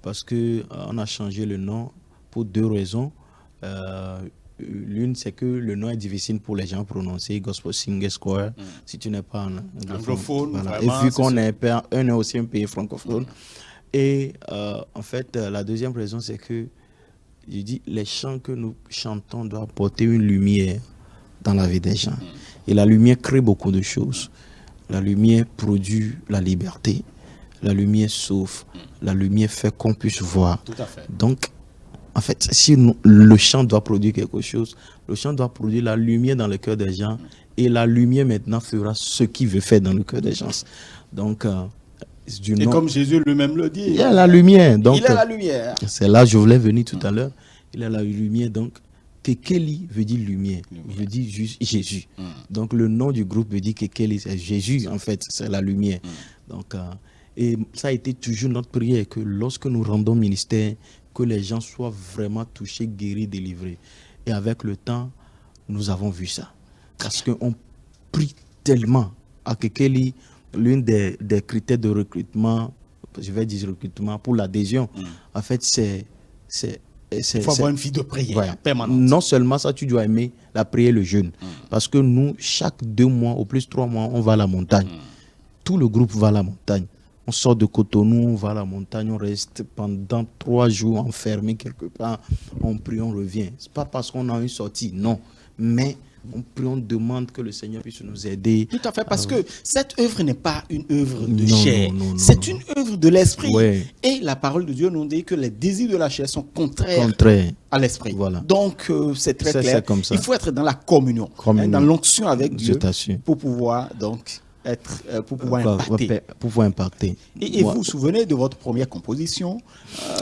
parce qu'on a changé le nom pour 2 raisons. L'une, c'est que le nom est difficile pour les gens à prononcer, Gospel Singer Choir, si tu n'es pas anglophone. Voilà. Et vu qu'on est aussi un pays francophone. Et en fait, la deuxième raison, c'est que je dis, les chants que nous chantons doivent apporter une lumière dans la vie des gens. Et la lumière crée beaucoup de choses. La lumière produit la liberté. La lumière sauve. La lumière fait qu'on puisse voir. Tout à fait. Donc, en fait, si le chant doit produire quelque chose, le chant doit produire la lumière dans le cœur des gens. Et la lumière maintenant fera ce qu'il veut faire dans le cœur des gens. Donc, comme Jésus lui-même le dit. Il y a la lumière. Donc, il est la lumière. C'est là que je voulais venir tout à l'heure. Il a la lumière. Donc, Kekeli veut dire lumière. Veut dire Jésus. Donc, le nom du groupe veut dire Kekeli, c'est Jésus, en fait. C'est la lumière. Donc, et ça a été toujours notre prière que lorsque nous rendons ministère, que les gens soient vraiment touchés, guéris, délivrés. Et avec le temps, nous avons vu ça. Parce qu'on prie tellement à Kekeli, l'une des critères de recrutement, je vais dire recrutement, pour l'adhésion, en fait, c'est... Il faut avoir une vie de prière permanente. Non seulement ça, tu dois aimer la prière et le jeûne. Parce que nous, chaque 2 mois, au plus 3 mois, on va à la montagne. Tout le groupe va à la montagne. On sort de Cotonou, on va à la montagne, on reste pendant 3 jours enfermé quelque part. On prie, on revient. Ce n'est pas parce qu'on a une sortie, non. Mais on prie, on demande que le Seigneur puisse nous aider. Tout à fait, parce que cette œuvre n'est pas une œuvre de chair. C'est une œuvre de l'esprit. Ouais. Et la parole de Dieu nous dit que les désirs de la chair sont contraires à l'esprit. Voilà. Donc, c'est très clair. Comme ça. Il faut être dans la communion. Dans l'onction avec Dieu, pour pouvoir impacter. Et vous vous souvenez de votre première composition?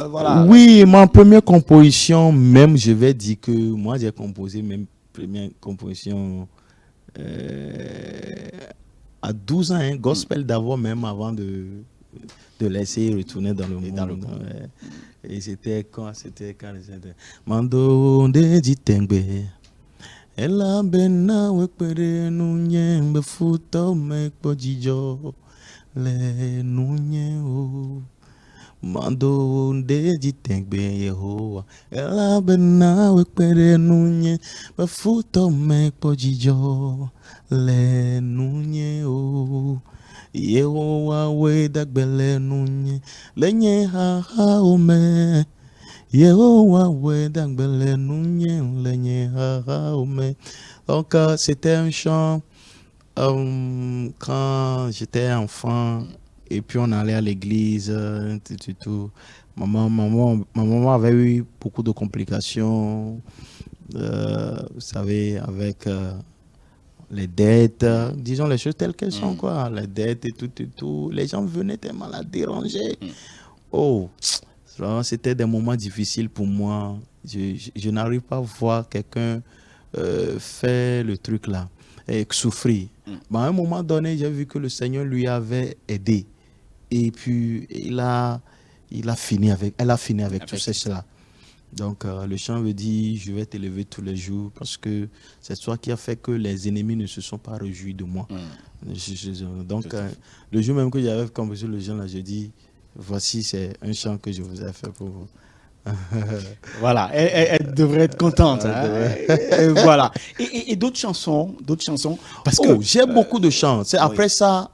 Voilà. Oui, ma première composition, même je vais dire que moi j'ai composé même première composition à 12 ans, gospel d'abord, même avant de laisser retourner dans le monde. Et c'était quand Mando de Ditengbe. Ela bena wekpere nunye mbefuta mekpojijo le nunye o Mando de Ditengbe Yehowa. Ela bena wekpere nunye mbefuta mekpojijo le nunye o Yehowa wedagbele nunye lenye ha ome. Donc c'était un chant quand j'étais enfant et puis on allait à l'église, tout. Ma maman avait eu beaucoup de complications, vous savez, avec les dettes, disons les choses telles qu'elles sont, quoi, les dettes et tout. Les gens venaient tellement la déranger. C'était des moments difficiles pour moi. Je n'arrive pas à voir quelqu'un faire le truc là et souffrir. Mais à un moment donné, j'ai vu que le Seigneur lui avait aidé. Et puis, elle a fini avec tout cela. Donc, le chant veut dire, je vais t'élever tous les jours parce que c'est toi qui a fait que les ennemis ne se sont pas réjouis de moi. Donc, le jour même que j'avais composé le chant là, je dis, voici, c'est un chant que je vous ai fait pour vous. Voilà, elle devrait être contente. Et voilà. Et d'autres chansons, parce que j'ai beaucoup de chants. C'est après ça,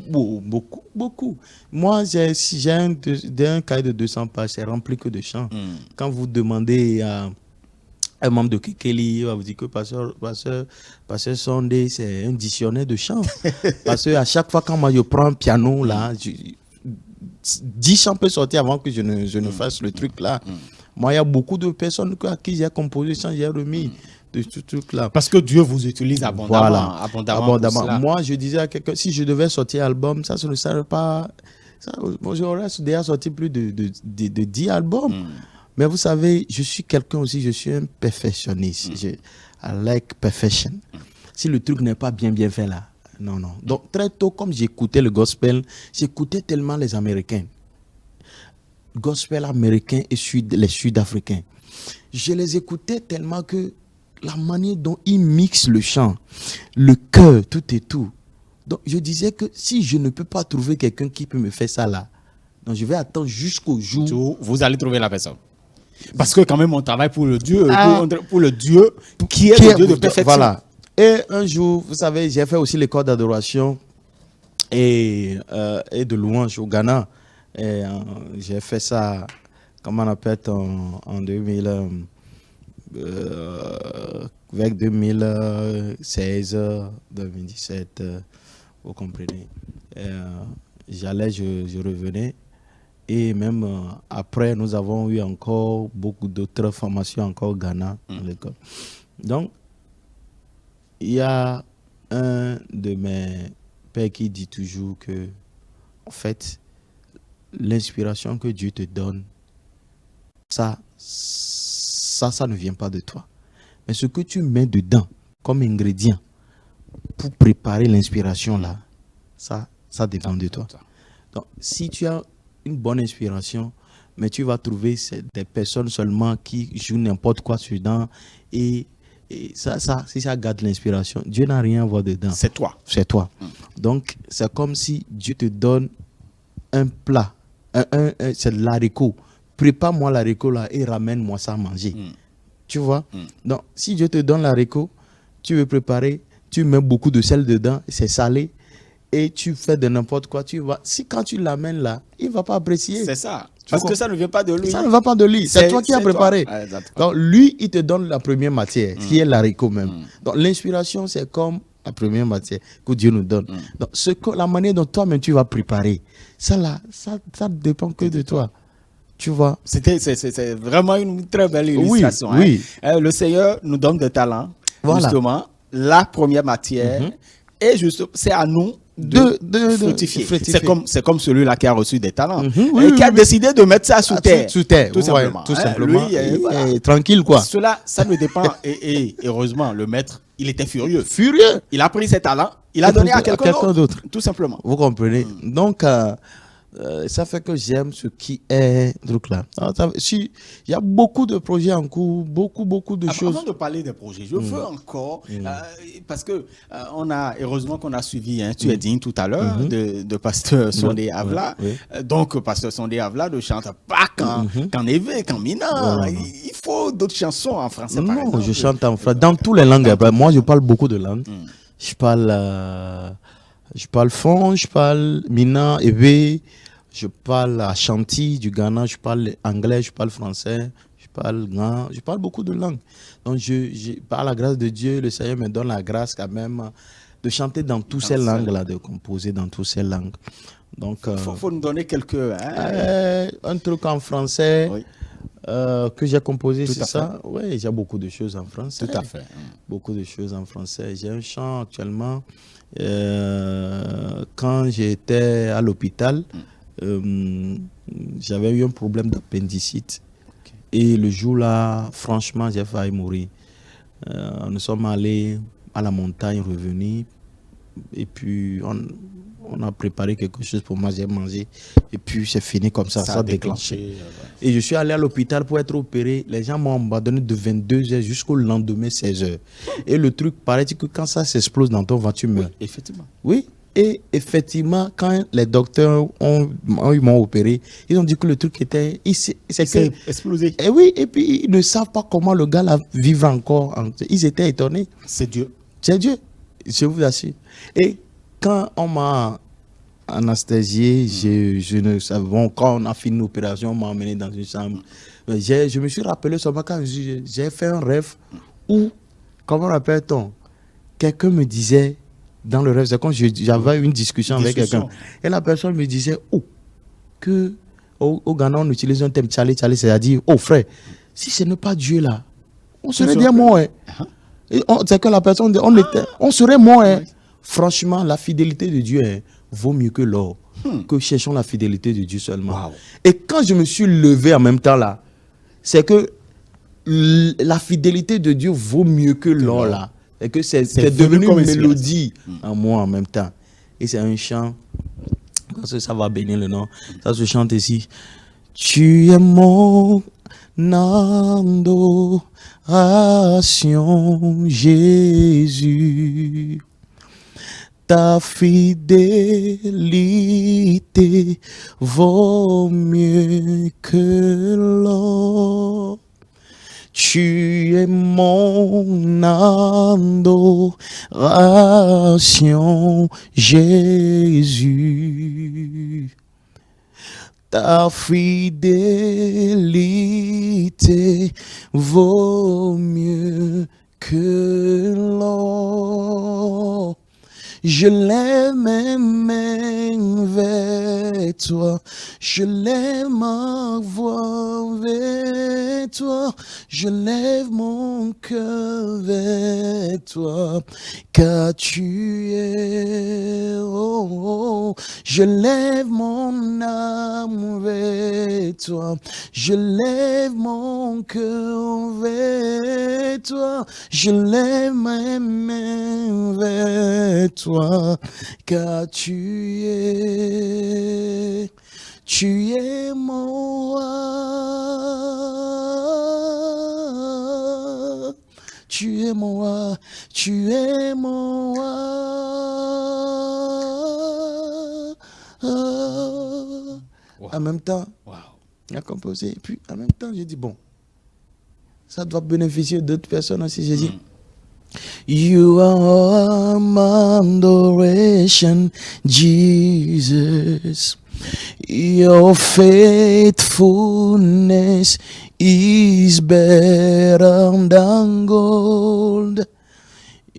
beaucoup. Moi, j'ai un cahier de 200 pages, c'est rempli que de chants. Quand vous demandez à un membre de Kekeli, il va vous dire que Pasteur Sondé, c'est un dictionnaire de chants. Parce que à chaque fois, quand moi je prends un piano, là, 10 chants peuvent sortir avant que je ne fasse le truc là. Moi, il y a beaucoup de personnes à qui j'ai composé des chants, j'ai remis de ce truc là. Parce que Dieu vous utilise abondamment. Abondamment. Moi, je disais à quelqu'un, si je devais sortir un album, ça ne serait pas. J'aurais déjà sorti plus de 10 albums. Mais vous savez, je suis quelqu'un aussi, je suis un perfectionniste. I like perfection. Si le truc n'est pas bien fait là, non. Donc très tôt, comme j'écoutais le gospel, j'écoutais tellement les Américains. Gospel américain et les Sud-Africains. Je les écoutais tellement que la manière dont ils mixent le chant, le cœur, tout et tout. Donc je disais que si je ne peux pas trouver quelqu'un qui peut me faire ça là, donc je vais attendre jusqu'au jour où vous allez trouver la personne. Parce que quand même on travaille pour le Dieu, pour le Dieu qui est le Dieu de perfection. Voilà. Et un jour, vous savez, j'ai fait aussi l'école d'adoration et de louange au Ghana. Et j'ai fait ça, comment on appelle, en 2016, 2017, vous comprenez. J'allais, je revenais. Et même après, nous avons eu encore beaucoup d'autres formations encore au Ghana, dans l'école. Donc, il y a un de mes pères qui dit toujours que, en fait, l'inspiration que Dieu te donne, ça ne vient pas de toi. Mais ce que tu mets dedans, comme ingrédient, pour préparer l'inspiration là, ça dépend de toi. Donc, si tu as une bonne inspiration, mais tu vas trouver des personnes seulement qui jouent n'importe quoi dedans et ça, si ça garde l'inspiration, Dieu n'a rien à voir dedans. C'est toi. C'est toi. Donc, c'est comme si Dieu te donne un plat, c'est de l'haricot. Prépare-moi l'haricot là et ramène-moi ça à manger. Tu vois? Donc, si Dieu te donne l'haricot, tu veux préparer, tu mets beaucoup de sel dedans, c'est salé, et tu fais de n'importe quoi, quand tu l'amènes là, il ne va pas apprécier. C'est ça. Parce que ça ne vient pas de lui. Ça ne va pas de lui. C'est toi qui as préparé. Donc lui, il te donne la première matière, qui est l'haricot même. Donc l'inspiration, c'est comme la première matière que Dieu nous donne. Donc la manière dont toi-même tu vas préparer, ça ne dépend que de toi. Tu vois? C'est vraiment une très belle illustration. Oui. Le Seigneur nous donne des talents. Voilà. Justement, la première matière. Et justement, c'est à nous de fructifier. C'est comme celui-là qui a reçu des talents et qui a décidé de mettre ça sous terre. Tout simplement. Lui, voilà. Tranquille quoi. Ça ne dépend. et heureusement, le maître, il était furieux. Il a pris ses talents, il a donné à quelqu'un d'autre. Tout simplement. Vous comprenez? Donc, ça fait que j'aime ce qui est truc là. Il y a beaucoup de projets en cours, beaucoup de choses. Avant de parler des projets, je veux encore, parce que heureusement qu'on a suivi, tu as dit tout à l'heure, de Pasteur Sondé Avla. Donc, Pasteur Sondé Avla ne chante pas qu'en Évé, qu'en Mina. Il faut d'autres chansons en français, par exemple. Non, je chante en français. Dans toutes les langues. Moi, je parle beaucoup de langues. Je parle fon, je parle Mina, Évé. Je parle Ashanti du Ghana, je parle anglais, je parle français, je parle beaucoup de langues. Donc, par la grâce de Dieu, le Seigneur me donne la grâce quand même de chanter dans toutes ces langues-là, de composer dans toutes ces langues. Donc, faut nous donner quelques... un truc en français que j'ai composé, c'est ça? Oui, j'ai beaucoup de choses en français. Tout à fait. Beaucoup de choses en français. J'ai un chant actuellement. Quand j'étais à l'hôpital, j'avais eu un problème d'appendicite et le jour-là, franchement, j'ai failli mourir. Nous sommes allés à la montagne, revenus et puis on a préparé quelque chose pour moi, j'ai mangé et puis c'est fini comme ça, ça a déclenché. Et je suis allé à l'hôpital pour être opéré. Les gens m'ont abandonné de 22h jusqu'au lendemain 16h. Et le truc, paraît que quand ça s'explose dans ton ventre, tu meurs. Oui, effectivement. Oui. Et effectivement, quand les docteurs m'ont opéré, ils ont dit que le truc était... C'est explosé. Et oui, et puis ils ne savent pas comment le gars là vivre encore. Ils étaient étonnés. C'est Dieu. C'est Dieu, je vous assure. Et quand on m'a anesthésié, je ne savais... Bon, quand on a fini l'opération, on m'a emmené dans une chambre. Je me suis rappelé seulement quand j'ai fait un rêve où, comment rappelle-t-on, quelqu'un me disait... Dans le rêve, c'est quand j'avais une discussion avec quelqu'un. Et la personne me disait, que au Ghana, on utilise un terme Tchali, c'est-à-dire, frère, si ce n'est pas Dieu là, on serait bien mort. C'est que la personne, on serait mort. Franchement, la fidélité de Dieu vaut mieux que l'or. Que cherchons la fidélité de Dieu seulement. Wow. Et quand je me suis levé en même temps là, c'est que la fidélité de Dieu vaut mieux que l'or là. Et que c'est devenu une mélodie en moi en même temps. Et c'est un chant, parce que ça va bénir le nom, ça se chante ici. Tu es mon adoration, Jésus. Ta fidélité vaut mieux que l'or. Tu es mon adoration, Jésus. Ta fidélité vaut mieux que l'or. Je lève mes mains vers toi, je lève ma voix vers toi, je lève mon cœur vers toi, car tu es, je lève mon âme vers toi, je lève mon cœur vers toi, je lève mes mains vers toi. Car tu es mon roi, tu es mon roi, tu es mon roi. Wow. En même temps, il a composé, et puis en même temps, j'ai dit, bon, ça doit bénéficier d'autres personnes aussi, j'ai dit, you are my adoration, Jesus. Your faithfulness is better than gold.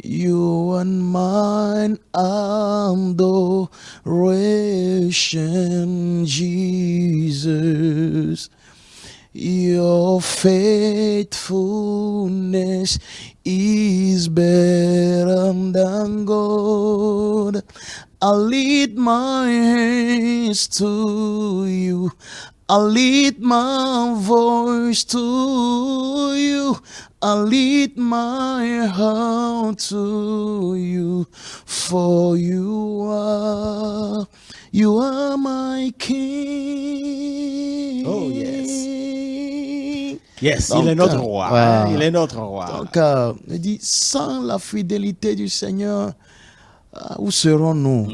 You are mine adoration, Jesus. Your faithfulness is better than gold. I lift my hands to you. I lift my voice to you. I lift my heart to you. For you are my King. Oh yes. Yes, donc, il est notre roi. Il est notre roi. Donc, il dit, sans la fidélité du Seigneur, où serons-nous?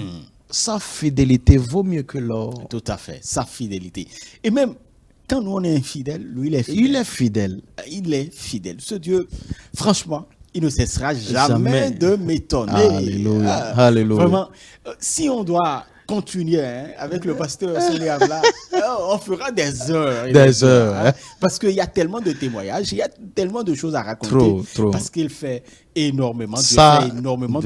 Sa fidélité vaut mieux que l'or. Tout à fait, sa fidélité. Et même quand nous on est infidèle, lui il est fidèle. Il est fidèle. Il est fidèle. Ce Dieu, franchement, il ne cessera jamais de m'étonner. Alléluia. Alléluia. Vraiment, si on doit continuer avec le pasteur Soleabla, on fera des heures. Des heures. Parce qu'il y a tellement de témoignages, il y a tellement de choses à raconter. Trop. Parce qu'il fait énormément, de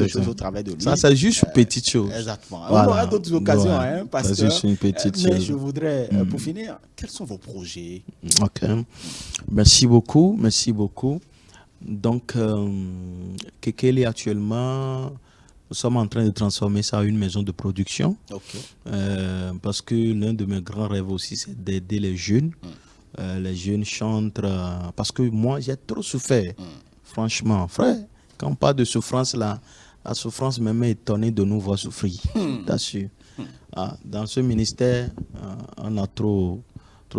choses au travers de lui. Ça, c'est juste une petite chose. Exactement. Voilà. On aura d'autres occasions, pasteur. C'est juste une petite chose. Mais je voudrais, pour finir, quels sont vos projets? Ok. Merci beaucoup. Donc, Kekeli actuellement... Nous sommes en train de transformer ça en une maison de production. Okay. Parce que l'un de mes grands rêves aussi, c'est d'aider les jeunes. Les jeunes chantent. Parce que moi, j'ai trop souffert. Franchement, frère, quand on parle de souffrance, là, la souffrance me met étonné de nous voir souffrir. T'assures. Dans ce ministère, on a trop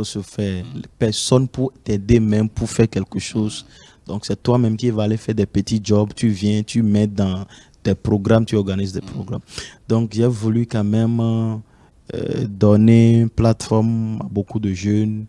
souffert. Personne pour t'aider même pour faire quelque chose. Donc, c'est toi-même qui vas aller faire des petits jobs. Tu viens, tu mets dans des programmes, tu organises des programmes. Donc, j'ai voulu quand même donner une plateforme à beaucoup de jeunes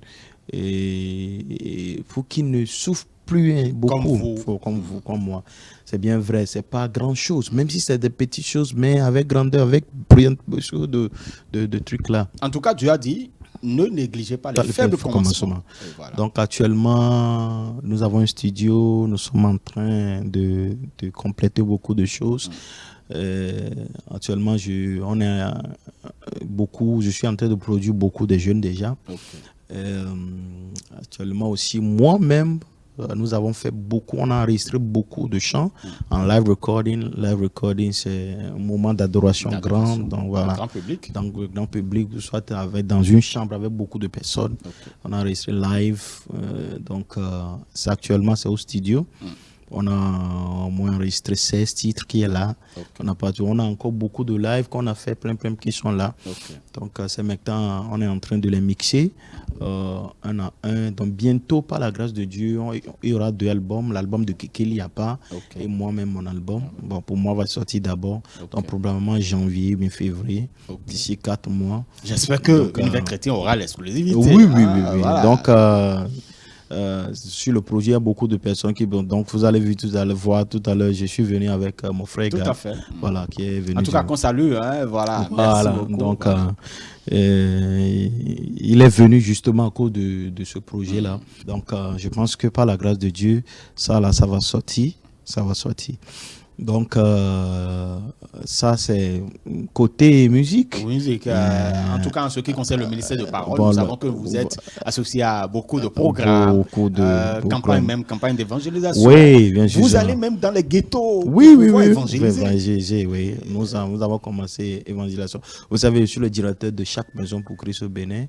et pour qu'ils ne souffrent plus beaucoup, comme vous, comme moi. C'est bien vrai, c'est pas grand chose, même si c'est des petites choses, mais avec grandeur, avec beaucoup de trucs là. En tout cas, Dieu a dit, ne négligez pas les faibles commencements. Voilà. Donc actuellement, nous avons un studio, nous sommes en train de compléter beaucoup de choses. Actuellement, je suis en train de produire beaucoup de jeunes déjà. Actuellement aussi, moi-même, nous avons fait beaucoup, on a enregistré beaucoup de chants en live recording. Live recording, c'est un moment d'adoration grand, donc voilà, grand public. Dans le grand public, soit dans une chambre avec beaucoup de personnes. On a enregistré live, donc actuellement c'est au studio. On a au moins enregistré 16 titres qui est là. On a encore beaucoup de live qu'on a fait, plein qui sont là. Donc c'est maintenant, on est en train de les mixer un à un. Donc bientôt, par la grâce de Dieu, il y aura 2 albums. L'album de Kekeli Yapa et moi-même mon album. Bon, pour moi, va sortir d'abord. Donc probablement janvier, février, d'ici 4 mois. J'espère que l'Univers Chrétien aura l'exclusivité. Oui. Voilà. Donc sur le projet, il y a beaucoup de personnes qui vont. Donc, vous allez voir tout à l'heure. Je suis venu avec mon frère. Tout à fait. Voilà, qui est venu. En tout cas, qu'on salue. Voilà. Merci beaucoup. Donc, il est venu justement à cause de ce projet-là. Donc, je pense que par la grâce de Dieu, ça va sortir. Ça va sortir. Donc, ça, c'est côté musique. En tout cas, en ce qui concerne le ministère de Parole, nous savons que vous êtes associé à beaucoup de programmes, campagne d'évangélisation. Oui, bien sûr. Vous allez même dans les ghettos pour évangéliser. Oui. Nous avons commencé l'évangélisation. Vous savez, je suis le directeur de chaque maison pour Christ au Bénin.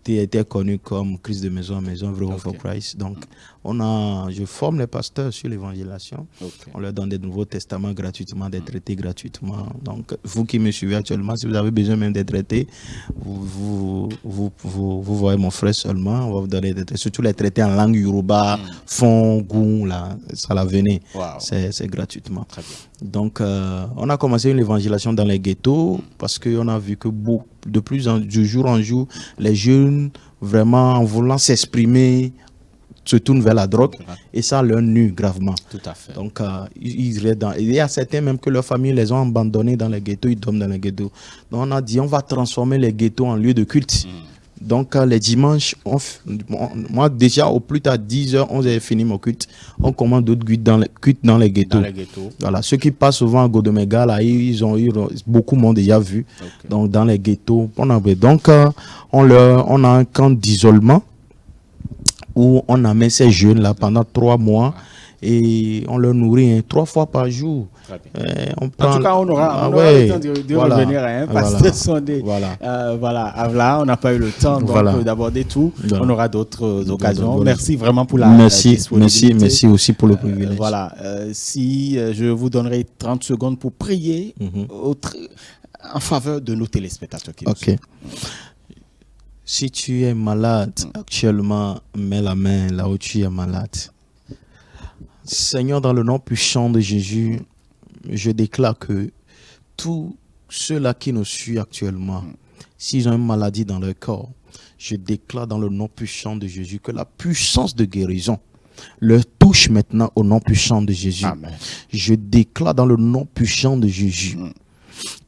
Qui était connu comme Christ de maison en maison, Vrai Home for Christ. Donc, je forme les pasteurs sur l'évangélisation. On leur donne des Nouveaux Testaments gratuitement, des traités gratuitement. Donc, vous qui me suivez actuellement, si vous avez besoin même des traités, vous voyez mon frère seulement. On va vous donner des traités, surtout les traités en langue Yoruba, Fon, Goun, là, ça la venait. C'est gratuitement. Très bien. Donc, on a commencé une évangélisation dans les ghettos parce qu'on a vu que de jour en jour, les jeunes, vraiment, en voulant s'exprimer, se tournent vers la drogue et ça leur nuit gravement. Tout à fait. Donc, il y a certains même que leurs familles les ont abandonnés dans les ghettos, ils dorment dans les ghettos. Donc, on a dit, on va transformer les ghettos en lieu de culte. Donc, les dimanches, moi, déjà, au plus tard 10h, on a fini mon culte. On commande d'autres cultes dans les ghettos. Voilà. Ceux qui passent souvent à Godomega, là, beaucoup m'ont déjà vu. Donc, dans les ghettos. On a un camp d'isolement où on amène ces jeunes-là pendant 3 mois et on leur nourrit 3 fois par jour. En tout cas, on aura le temps de revenir parce que on n'a pas eu le temps d'aborder tout. On aura d'autres occasions. Merci vraiment pour la disponibilité. Merci aussi pour le privilège. Si je vous donnerai 30 secondes pour prier en faveur de nos téléspectateurs qui nous suivent. Si tu es malade actuellement, mets la main là où tu es malade. Seigneur, dans le nom puissant de Jésus, je déclare que tous ceux-là qui nous suivent actuellement, s'ils ont une maladie dans leur corps, je déclare dans le nom puissant de Jésus que la puissance de guérison leur touche maintenant au nom puissant de Jésus. Amen. Je déclare dans le nom puissant de Jésus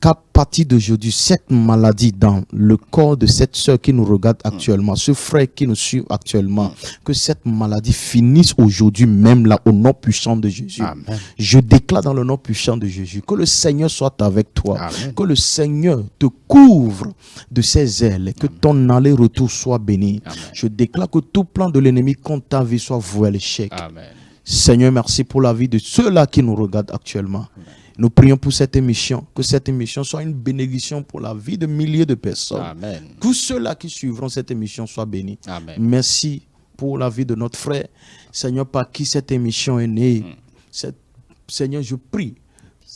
qu'à partir d'aujourd'hui, cette maladie dans le corps de cette sœur qui nous regarde actuellement, ce frère qui nous suit actuellement, que cette maladie finisse aujourd'hui même là au nom puissant de Jésus. Amen. Je déclare dans le nom puissant de Jésus que le Seigneur soit avec toi, Amen. Que le Seigneur te couvre de ses ailes, que ton aller-retour soit béni. Amen. Je déclare que tout plan de l'ennemi contre ta vie soit voué à l'échec. Amen. Seigneur, merci pour la vie de ceux-là qui nous regardent actuellement. Amen. Nous prions pour cette émission, que cette émission soit une bénédiction pour la vie de milliers de personnes. Amen. Que ceux-là qui suivront cette émission soient bénis. Amen. Merci pour la vie de notre frère. Seigneur, par qui cette émission est née. Seigneur, je prie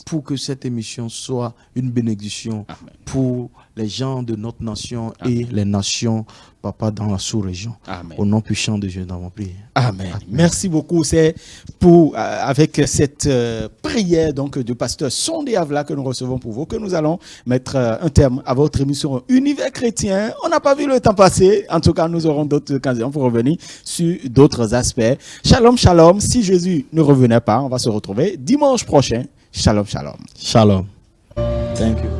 pour que cette émission soit une bénédiction pour les gens de notre nation et les nations, papa, dans la sous-région. Au nom puissant de Dieu, dans mon prière. Amen. Merci beaucoup. C'est pour, avec cette prière donc, du pasteur Sondé Avla que nous recevons pour vous, que nous allons mettre un terme à votre émission Univers chrétien. On n'a pas vu le temps passer. En tout cas, nous aurons d'autres occasions pour revenir sur d'autres aspects. Shalom, shalom. Si Jésus ne revenait pas, on va se retrouver dimanche prochain. Shalom, shalom. Shalom. Thank you.